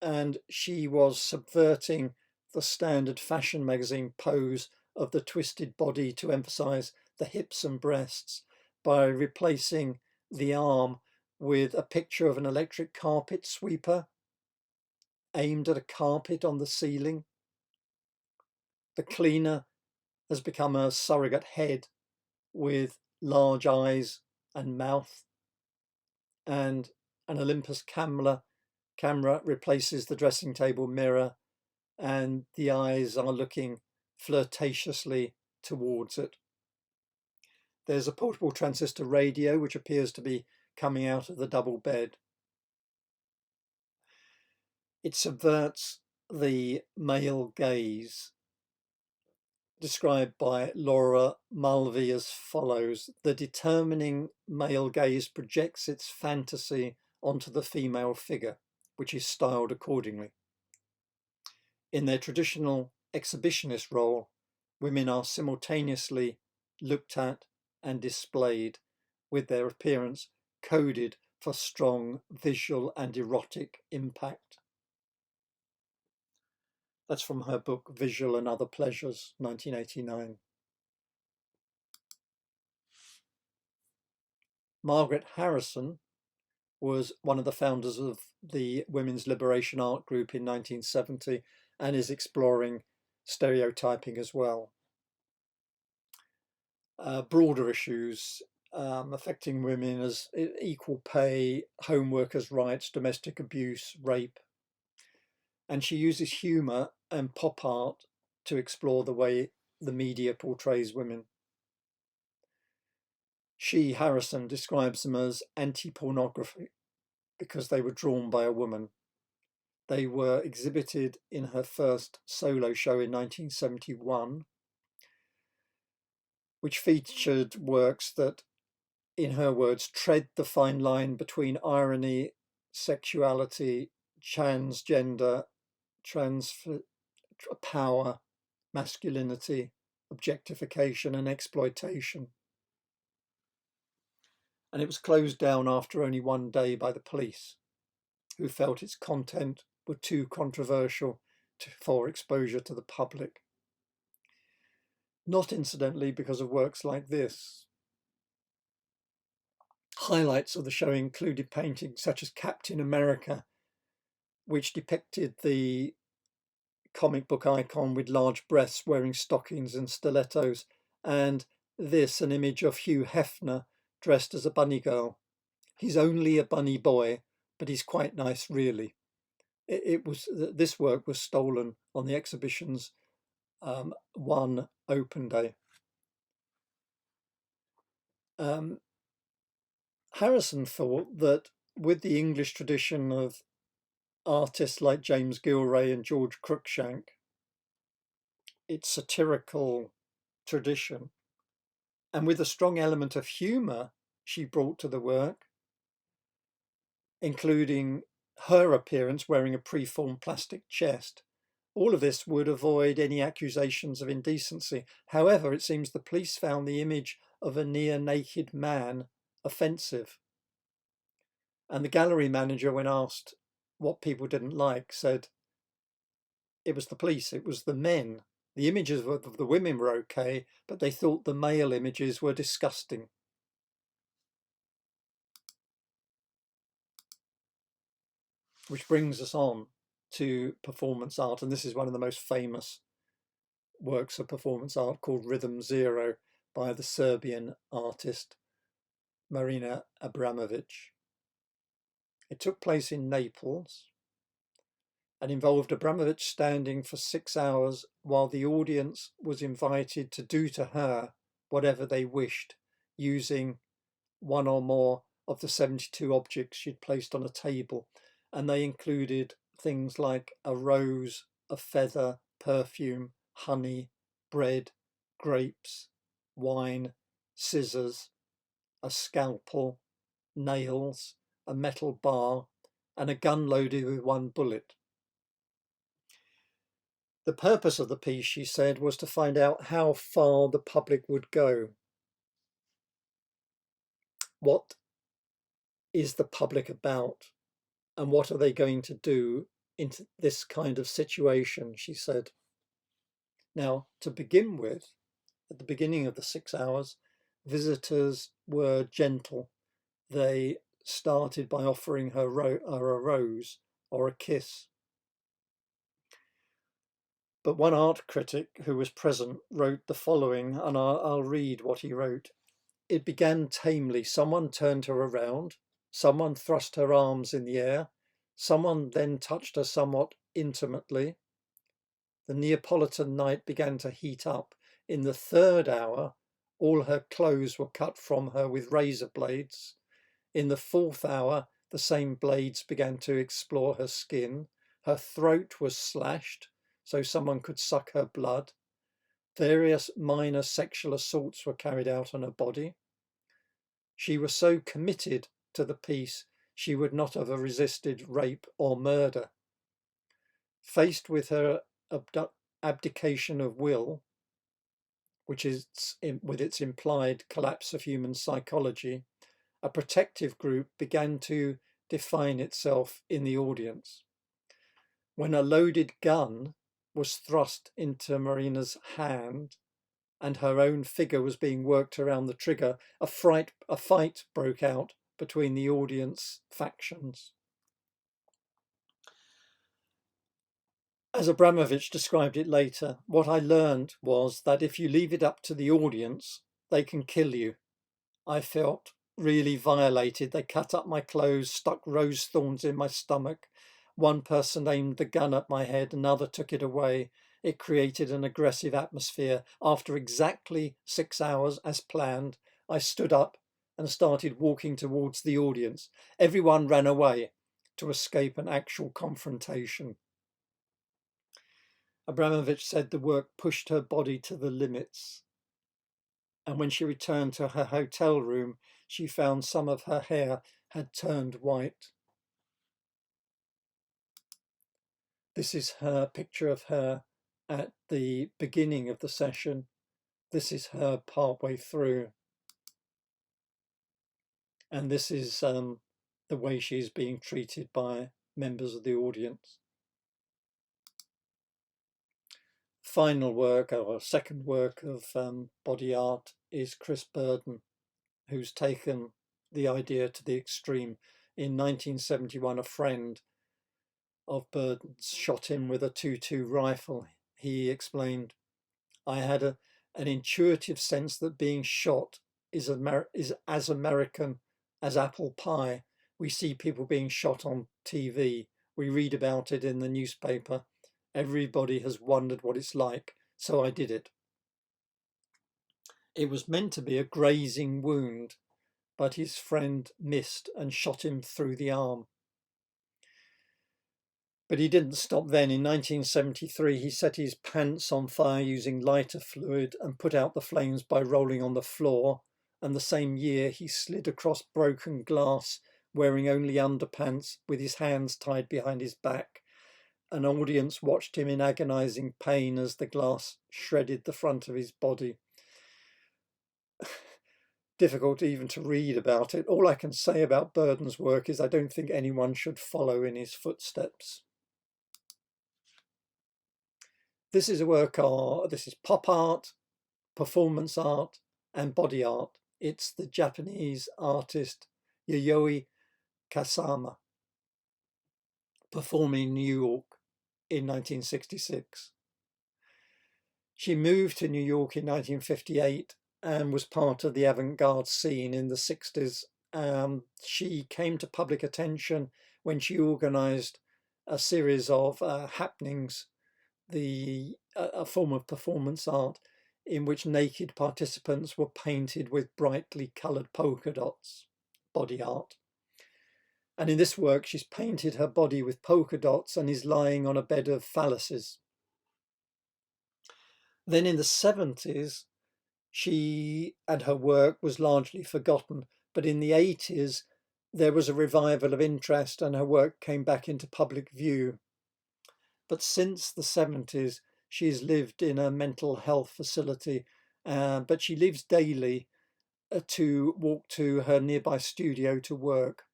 and she was subverting the standard fashion magazine pose of the twisted body to emphasize the hips and breasts by replacing the arm with a picture of an electric carpet sweeper aimed at a carpet on the ceiling. The cleaner has become a surrogate head with large eyes and mouth, and an Olympus camera replaces the dressing table mirror, and the eyes are looking flirtatiously towards it. There's a portable transistor radio which appears to be coming out of the double bed. It subverts the male gaze, described by Laura Mulvey as follows: the determining male gaze projects its fantasy onto the female figure, which is styled accordingly. In their traditional exhibitionist role, women are simultaneously looked at and displayed, with their appearance coded for strong visual and erotic impact. That's from her book Visual and Other Pleasures, 1989. Margaret Harrison was one of the founders of the Women's Liberation Art Group in 1970 and is exploring stereotyping as well. Broader issues affecting women as equal pay, home workers' rights, domestic abuse, rape. And she uses humour and pop art to explore the way the media portrays women. She, Harrison, describes them as anti-pornography because they were drawn by a woman. They were exhibited in her first solo show in 1971, which featured works that, in her words, tread the fine line between irony, sexuality, transgender, power, masculinity, objectification, and exploitation. And it was closed down after only one day by the police, who felt its content were too controversial for exposure to the public. Not incidentally because of works like this. Highlights of the show included paintings such as Captain America, which depicted the comic book icon with large breasts wearing stockings and stilettos, and this, an image of Hugh Hefner dressed as a bunny girl. He's only a bunny boy, but he's quite nice, really. This work was stolen on the exhibition's one open day. Harrison thought that with the English tradition of artists like James Gilray and George Cruikshank, its satirical tradition, and with a strong element of humour she brought to the work, including her appearance wearing a preformed plastic chest, all of this would avoid any accusations of indecency. However, it seems the police found the image of a near naked man offensive. And the gallery manager, when asked what people didn't like, said it was the police, it was the men. The images of the women were okay, but they thought the male images were disgusting. Which brings us on to performance art, and this is one of the most famous works of performance art, called Rhythm Zero by the Serbian artist Marina Abramovich. It took place in Naples and involved Abramovich standing for 6 hours while the audience was invited to do to her whatever they wished, using one or more of the 72 objects she'd placed on a table. And they included things like a rose, a feather, perfume, honey, bread, grapes, wine, scissors, a scalpel, nails, a metal bar, and a gun loaded with one bullet. The purpose of the piece, she said, was to find out how far the public would go. What is the public about? And what are they going to do in this kind of situation, she said. Now, to begin with, at the beginning of the 6 hours, visitors were gentle. They started by offering her a rose or a kiss. But one art critic who was present wrote the following, and I'll read what he wrote. It began tamely. Someone turned her around. Someone thrust her arms in the air. Someone then touched her somewhat intimately. The Neapolitan night began to heat up. In the 3rd hour, all her clothes were cut from her with razor blades. In the 4th hour, the same blades began to explore her skin. Her throat was slashed so someone could suck her blood. Various minor sexual assaults were carried out on her body. She was so committed to the piece, she would not have resisted rape or murder. Faced with her abdication of will, which is with its implied collapse of human psychology, a protective group began to define itself in the audience. When a loaded gun was thrust into Marina's hand and her own figure was being worked around the trigger, a fight broke out between the audience factions. As Abramovich described it later, what I learned was that if you leave it up to the audience, they can kill you. I felt really violated. They cut up my clothes, stuck rose thorns in my stomach. One person aimed the gun at my head, another took it away. It created an aggressive atmosphere. After exactly 6 hours, as planned, I stood up and started walking towards the audience. Everyone ran away to escape an actual confrontation. Abramovich said the work pushed her body to the limits. And when she returned to her hotel room, she found some of her hair had turned white. This is her picture of her at the beginning of the session. This is her partway through. And this is the way she's being treated by members of the audience. Final work, or second work of body art, is Chris Burden, who's taken the idea to the extreme. In 1971, a friend of Burden's shot him with a .22 rifle. He explained, I had an intuitive sense that being shot is as American as apple pie. We see people being shot on TV. We read about it in the newspaper. Everybody has wondered what it's like, so I did it. It was meant to be a grazing wound, but his friend missed and shot him through the arm. But he didn't stop then. In 1973, he set his pants on fire using lighter fluid and put out the flames by rolling on the floor. And the same year, he slid across broken glass, wearing only underpants, with his hands tied behind his back. An audience watched him in agonizing pain as the glass shredded the front of his body. Difficult even to read about it. All I can say about Burden's work is I don't think anyone should follow in his footsteps. This is a work of, this is pop art, performance art, and body art. It's the Japanese artist Yayoi Kusama, performing in New York in 1966. She moved to New York in 1958 and was part of the avant-garde scene in the 60s. She came to public attention when she organized a series of happenings, a form of performance art in which naked participants were painted with brightly coloured polka dots, body art. And in this work, she's painted her body with polka dots and is lying on a bed of phalluses. Then in the 70s, she and her work was largely forgotten, but in the 80s, there was a revival of interest and her work came back into public view. But since the 70s, she's lived in a mental health facility, but she leaves daily to walk to her nearby studio to work.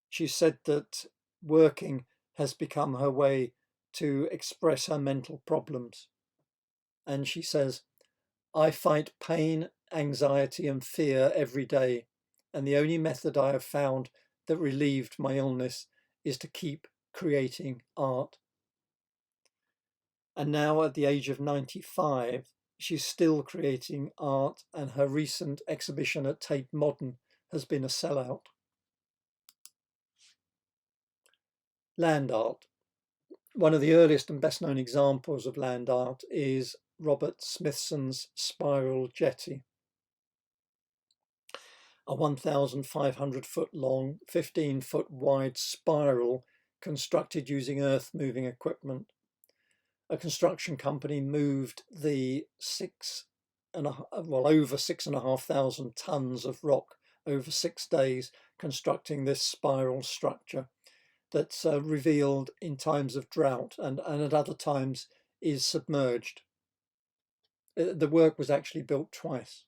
She said that working has become her way to express her mental problems. And she says, I fight pain, anxiety, and fear every day, and the only method I have found that relieved my illness is to keep creating art. And now at the age of 95, she's still creating art, and her recent exhibition at Tate Modern has been a sellout. Land art. One of the earliest and best known examples of land art is Robert Smithson's Spiral Jetty, a 1,500 foot long, 15 foot wide spiral constructed using earth moving equipment. A construction company moved the over 6,500 tons of rock over 6 days, constructing this spiral structure that's revealed in times of drought and at other times is submerged. The work was actually built twice.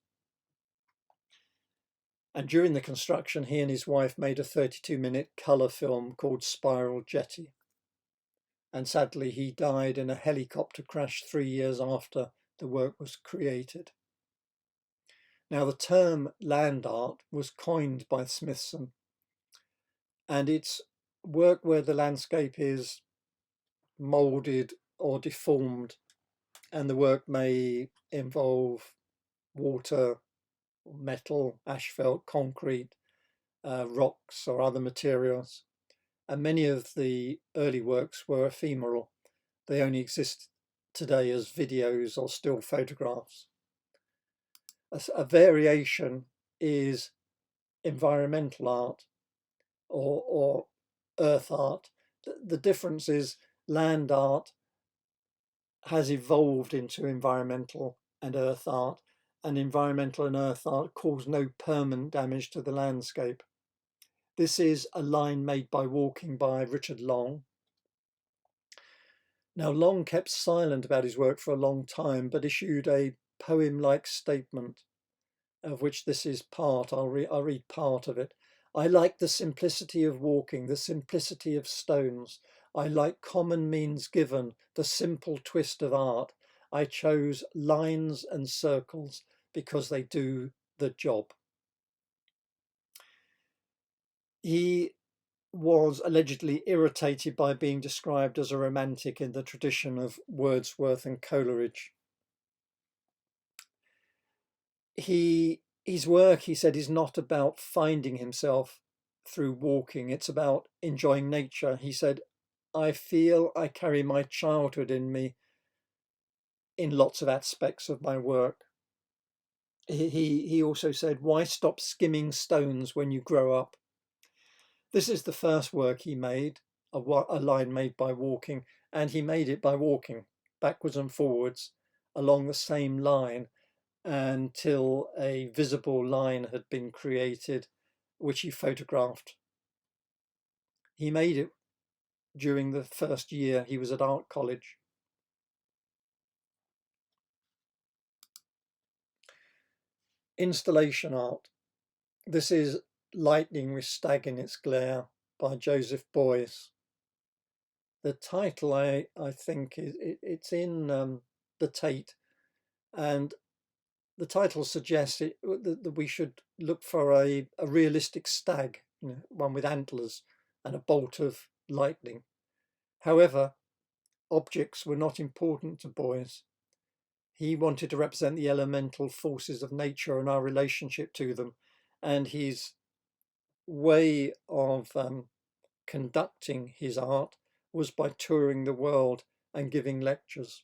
And during the construction, he and his wife made a 32-minute colour film called Spiral Jetty. And sadly, he died in a helicopter crash 3 years after the work was created. Now, the term land art was coined by Smithson, and it's work where the landscape is moulded or deformed, and the work may involve water, metal, asphalt, concrete, rocks or other materials. And many of the early works were ephemeral. They only exist today as videos or still photographs. A variation is environmental art or earth art. The difference is land art has evolved into environmental and earth art, and environmental and earth art cause no permanent damage to the landscape. This is A Line Made by Walking by Richard Long. Now, Long kept silent about his work for a long time, but issued a poem-like statement, of which this is part. I'll read part of it. I like the simplicity of walking, the simplicity of stones. I like common means given, the simple twist of art. I chose lines and circles because they do the job. He was allegedly irritated by being described as a romantic in the tradition of Wordsworth and Coleridge. His work, he said, is not about finding himself through walking. It's about enjoying nature. He said, I feel I carry my childhood in me in lots of aspects of my work. He also said, why stop skimming stones when you grow up? This is the first work he made, a line made by walking, and he made it by walking backwards and forwards along the same line until a visible line had been created, which he photographed. He made it during the first year he was at art college. Installation art. This is Lightning with Stag in its Glare by Joseph Beuys. The title, I think, it's in the Tate, and the title suggests that we should look for a realistic stag, one with antlers and a bolt of lightning. However, objects were not important to Beuys. He wanted to represent the elemental forces of nature and our relationship to them, and his way of conducting his art was by touring the world and giving lectures.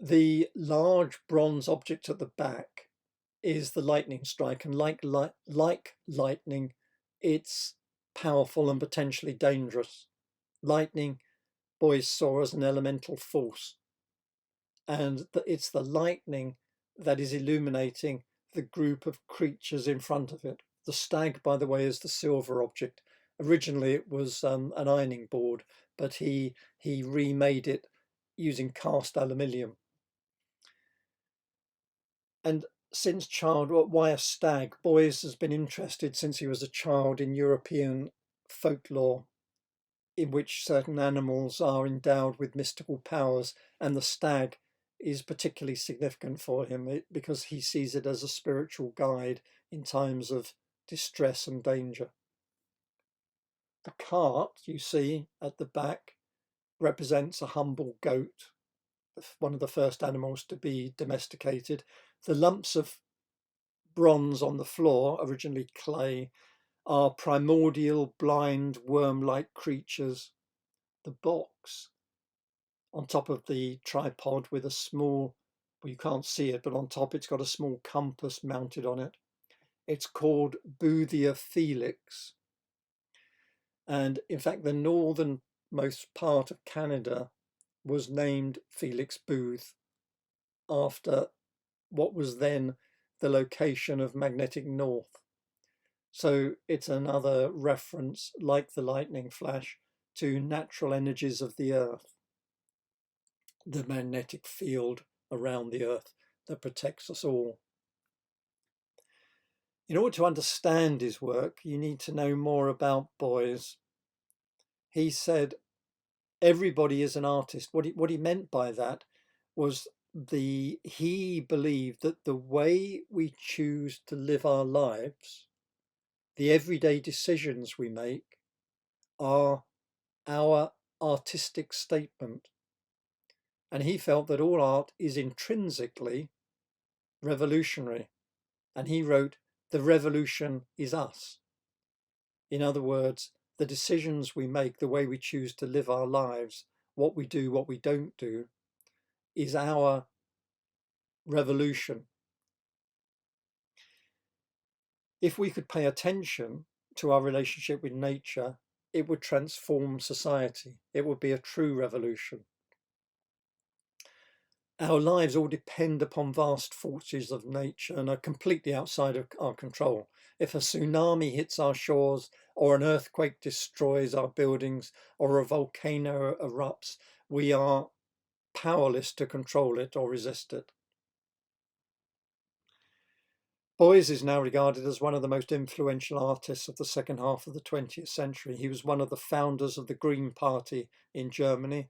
The large bronze object at the back is the lightning strike, and like lightning, it's powerful and potentially dangerous. Lightning, Beuys saw as an elemental force, and it's the lightning that is illuminating the group of creatures in front of it. The stag, by the way, is the silver object. Originally it was an ironing board, but he remade it using cast aluminium. And since childhood, why a stag? Beuys has been interested since he was a child in European folklore, in which certain animals are endowed with mystical powers, and the stag is particularly significant for him because he sees it as a spiritual guide in times of distress and danger. The cart you see at the back represents a humble goat, one of the first animals to be domesticated. The lumps of bronze on the floor, originally clay, are primordial, blind, worm-like creatures. The box on top of the tripod with a small, well, you can't see it, but on top it's got a small compass mounted on it. It's called Boothia Felix. And in fact, the northernmost part of Canada was named Felix Booth after what was then the location of magnetic north. So it's another reference, like the lightning flash, to natural energies of the earth. the magnetic field around the Earth that protects us all. In order to understand his work, you need to know more about Beuys. He said, everybody is an artist. What he meant by that was he believed that the way we choose to live our lives, the everyday decisions we make, are our artistic statement. And he felt that all art is intrinsically revolutionary. And he wrote, the revolution is us. In other words, the decisions we make, the way we choose to live our lives, what we do, what we don't do, is our revolution. If we could pay attention to our relationship with nature, it would transform society. It would be a true revolution. Our lives all depend upon vast forces of nature and are completely outside of our control. If a tsunami hits our shores, or an earthquake destroys our buildings, or a volcano erupts, we are powerless to control it or resist it. Beuys is now regarded as one of the most influential artists of the second half of the 20th century. He was one of the founders of the Green Party in Germany,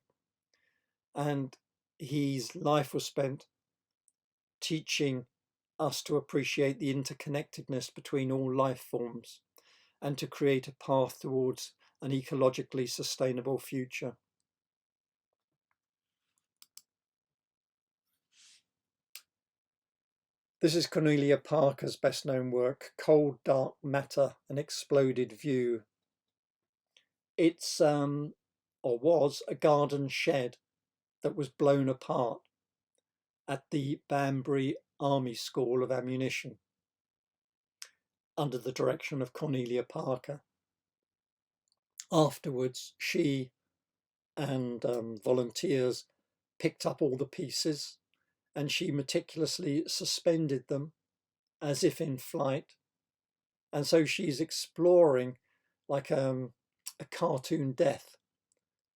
and his life was spent teaching us to appreciate the interconnectedness between all life forms and to create a path towards an ecologically sustainable future. This is Cornelia Parker's best known work, Cold Dark Matter, An Exploded View. It's, or was, a garden shed that was blown apart at the Banbury Army School of Ammunition under the direction of Cornelia Parker. Afterwards, she and volunteers picked up all the pieces, and she meticulously suspended them as if in flight. And so she's exploring like a cartoon death,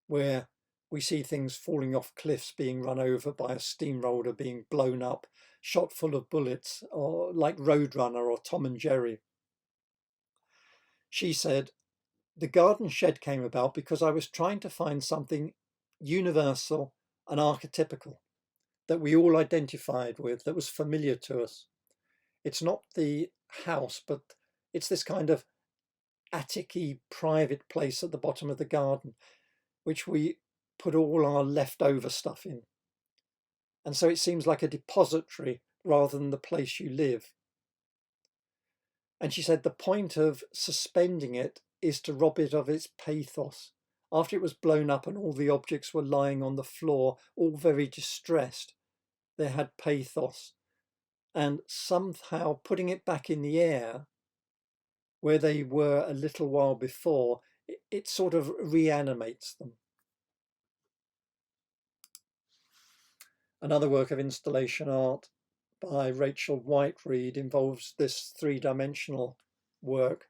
where we see things falling off cliffs, being run over by a steamroller, being blown up, shot full of bullets, or like Roadrunner or Tom and Jerry. She said, the garden shed came about because I was trying to find something universal and archetypical that we all identified with, that was familiar to us. It's not the house, but it's this kind of attic-y private place at the bottom of the garden, which we put all our leftover stuff in. And so it seems like a depository rather than the place you live. And she said the point of suspending it is to rob it of its pathos. After it was blown up and all the objects were lying on the floor, all very distressed, they had pathos. And somehow putting it back in the air where they were a little while before, it sort of reanimates them. Another work of installation art by Rachel Whiteread involves this three-dimensional work.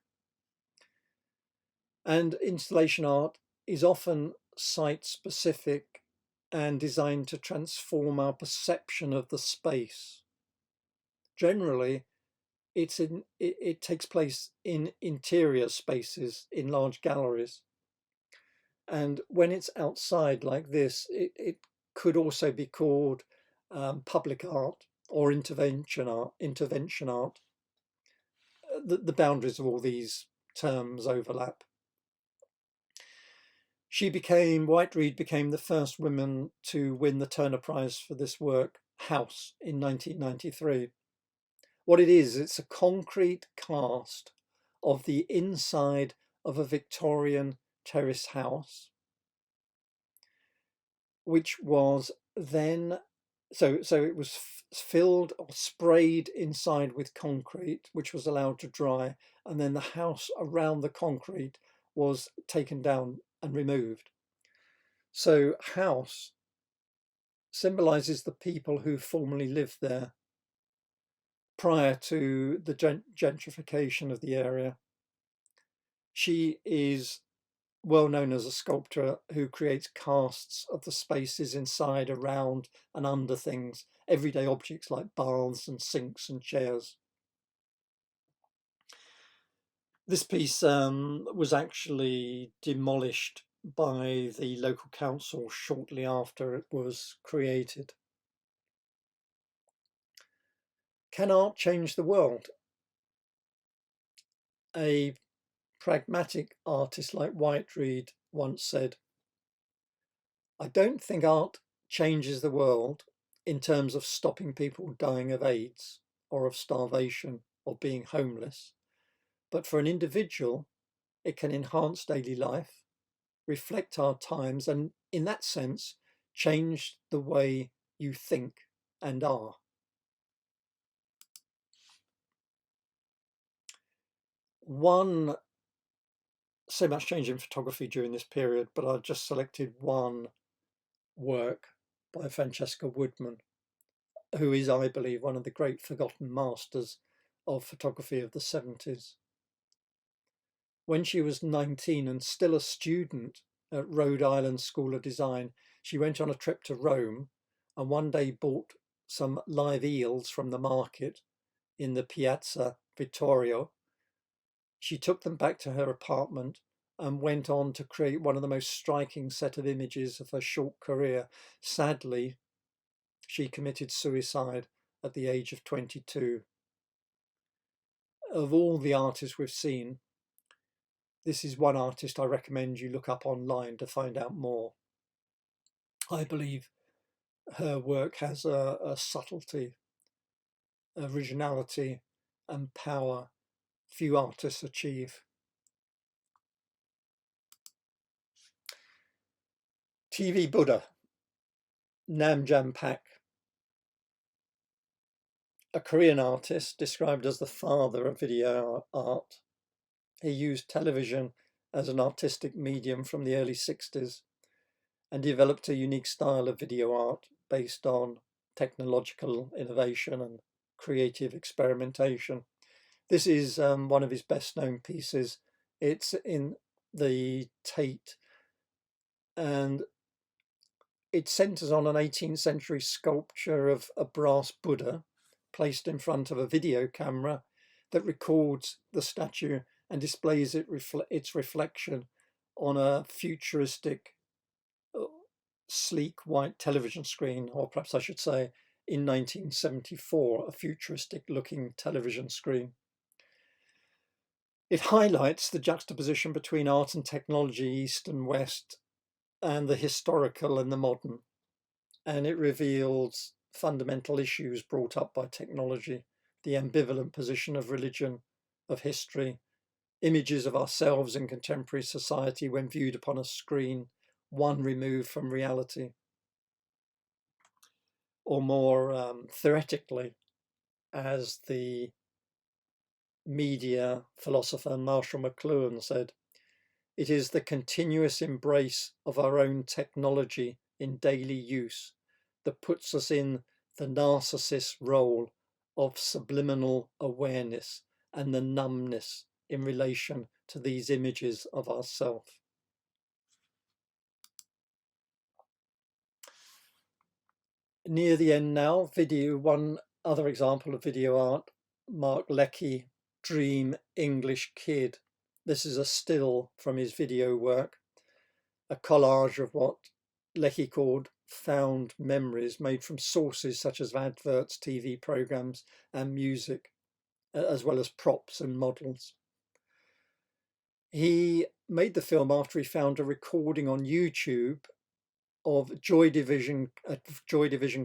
And installation art is often site-specific and designed to transform our perception of the space. Generally, it takes place in interior spaces, in large galleries. And when it's outside like this, it could also be called public art or intervention art. The boundaries of all these terms overlap. Whiteread became the first woman to win the Turner Prize for this work, House, in 1993. What it is, it's a concrete cast of the inside of a Victorian terrace house, which was then, so it was filled or sprayed inside with concrete, which was allowed to dry, and then the house around the concrete was taken down and removed. So house symbolizes the people who formerly lived there prior to the gentrification of the area. She is well known as a sculptor who creates casts of the spaces inside, around, and under things, everyday objects like baths and sinks and chairs. This piece was actually demolished by the local council shortly after it was created. Can art change the world? A pragmatic artist like Whiteread once said, "I don't think art changes the world in terms of stopping people dying of AIDS or of starvation or being homeless, but for an individual, it can enhance daily life, reflect our times, and in that sense, change the way you think and are." So much change in photography during this period, but I've just selected one work by Francesca Woodman, who is, I believe, one of the great forgotten masters of photography of the 70s. When she was 19 and still a student at Rhode Island School of Design, she went on a trip to Rome and one day bought some live eels from the market in the Piazza Vittorio. She took them back to her apartment and went on to create one of the most striking set of images of her short career. Sadly, she committed suicide at the age of 22. Of all the artists we've seen, this is one artist I recommend you look up online to find out more. I believe her work has a subtlety, originality, and power few artists achieve. TV Buddha, Nam Jam Pak, a Korean artist described as the father of video art. He used television as an artistic medium from the early 60s and developed a unique style of video art based on technological innovation and creative experimentation. This is one of his best known pieces. It's in the Tate, and it centers on an 18th century sculpture of a brass Buddha placed in front of a video camera that records the statue and displays its reflection on a futuristic, sleek white television screen, or perhaps I should say in 1974, a futuristic looking television screen. It highlights the juxtaposition between art and technology, East and West, and the historical and the modern. And it reveals fundamental issues brought up by technology, the ambivalent position of religion, of history, images of ourselves in contemporary society when viewed upon a screen, one removed from reality. Or more theoretically, as the media philosopher Marshall McLuhan said, it is the continuous embrace of our own technology in daily use that puts us in the narcissist role of subliminal awareness and the numbness in relation to these images of ourself. Near the end now, one other example of video art, Mark Leckey, Dream English Kid. This is a still from his video work, a collage of what Leckey called found memories made from sources such as adverts, TV programs, and music, as well as props and models. He made the film after he found a recording on YouTube of a Joy Division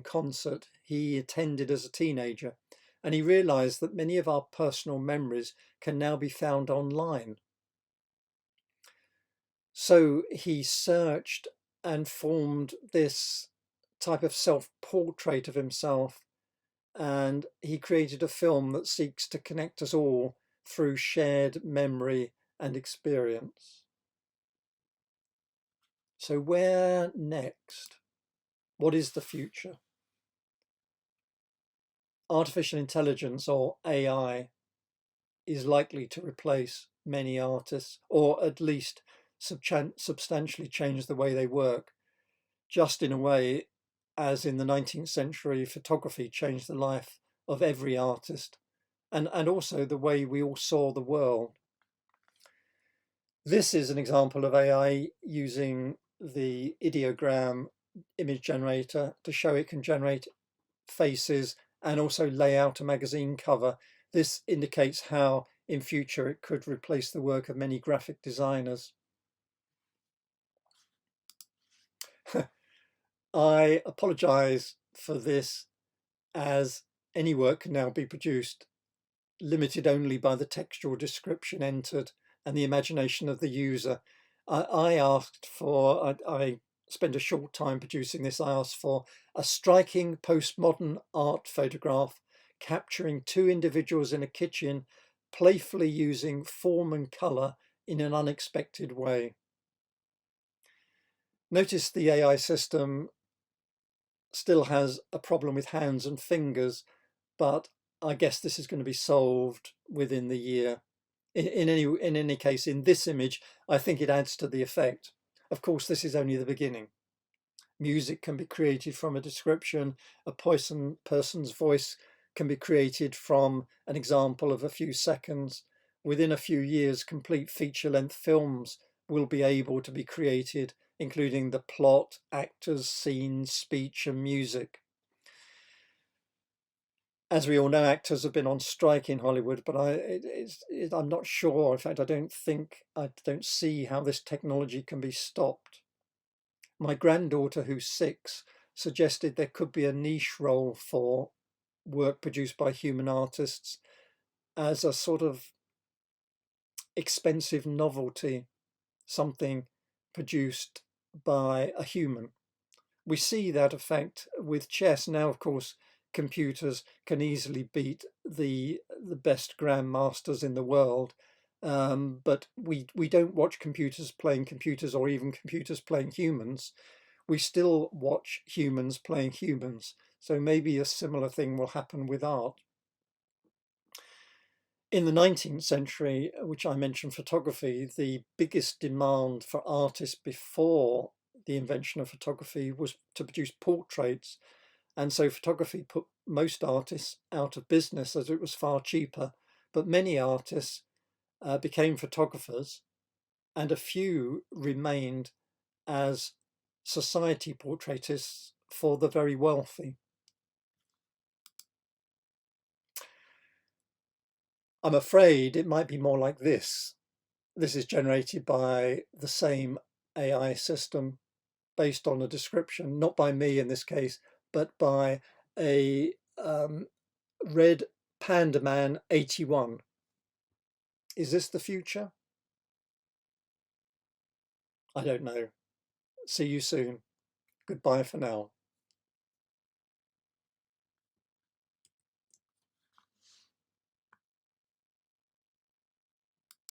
concert he attended as a teenager, and he realized that many of our personal memories can now be found online. So he searched and formed this type of self-portrait of himself, and he created a film that seeks to connect us all through shared memory and experience. So where next? What is the future? Artificial intelligence, or AI, is likely to replace many artists, or at least substantially change the way they work, just in a way as in the 19th century photography changed the life of every artist, and also the way we all saw the world. This is an example of AI using the ideogram image generator to show it can generate faces and also lay out a magazine cover. This indicates how in future it could replace the work of many graphic designers. I apologize for this, as any work can now be produced limited only by the textual description entered and the imagination of the user. I spent a short time producing this. I asked for a striking postmodern art photograph capturing two individuals in a kitchen, playfully using form and colour in an unexpected way. Notice the AI system still has a problem with hands and fingers, but I guess this is going to be solved within the year. In any case, in this image, I think it adds to the effect. Of course, this is only the beginning. Music can be created from a description. A person's voice can be created from an example of a few seconds. Within a few years, complete feature-length films will be able to be created, including the plot, actors, scenes, speech, and music. As we all know, actors have been on strike in Hollywood, but I'm not sure. In fact, I don't see how this technology can be stopped. My granddaughter, who's 6, suggested there could be a niche role for work produced by human artists as a sort of expensive novelty, something produced by a human. We see that effect with chess. Now, of course, computers can easily beat the best grandmasters in the world, but we don't watch computers playing computers, or even computers playing humans. We still watch humans playing humans. So maybe a similar thing will happen with art. In the 19th century, which I mentioned photography, the biggest demand for artists before the invention of photography was to produce portraits. And so photography put most artists out of business, as it was far cheaper. But many artists became photographers, and a few remained as society portraitists for the very wealthy. I'm afraid it might be more like this. This is generated by the same AI system based on a description, not by me in this case, but by a Red Panda Man 81. Is this the future? I don't know. See you soon. Goodbye for now.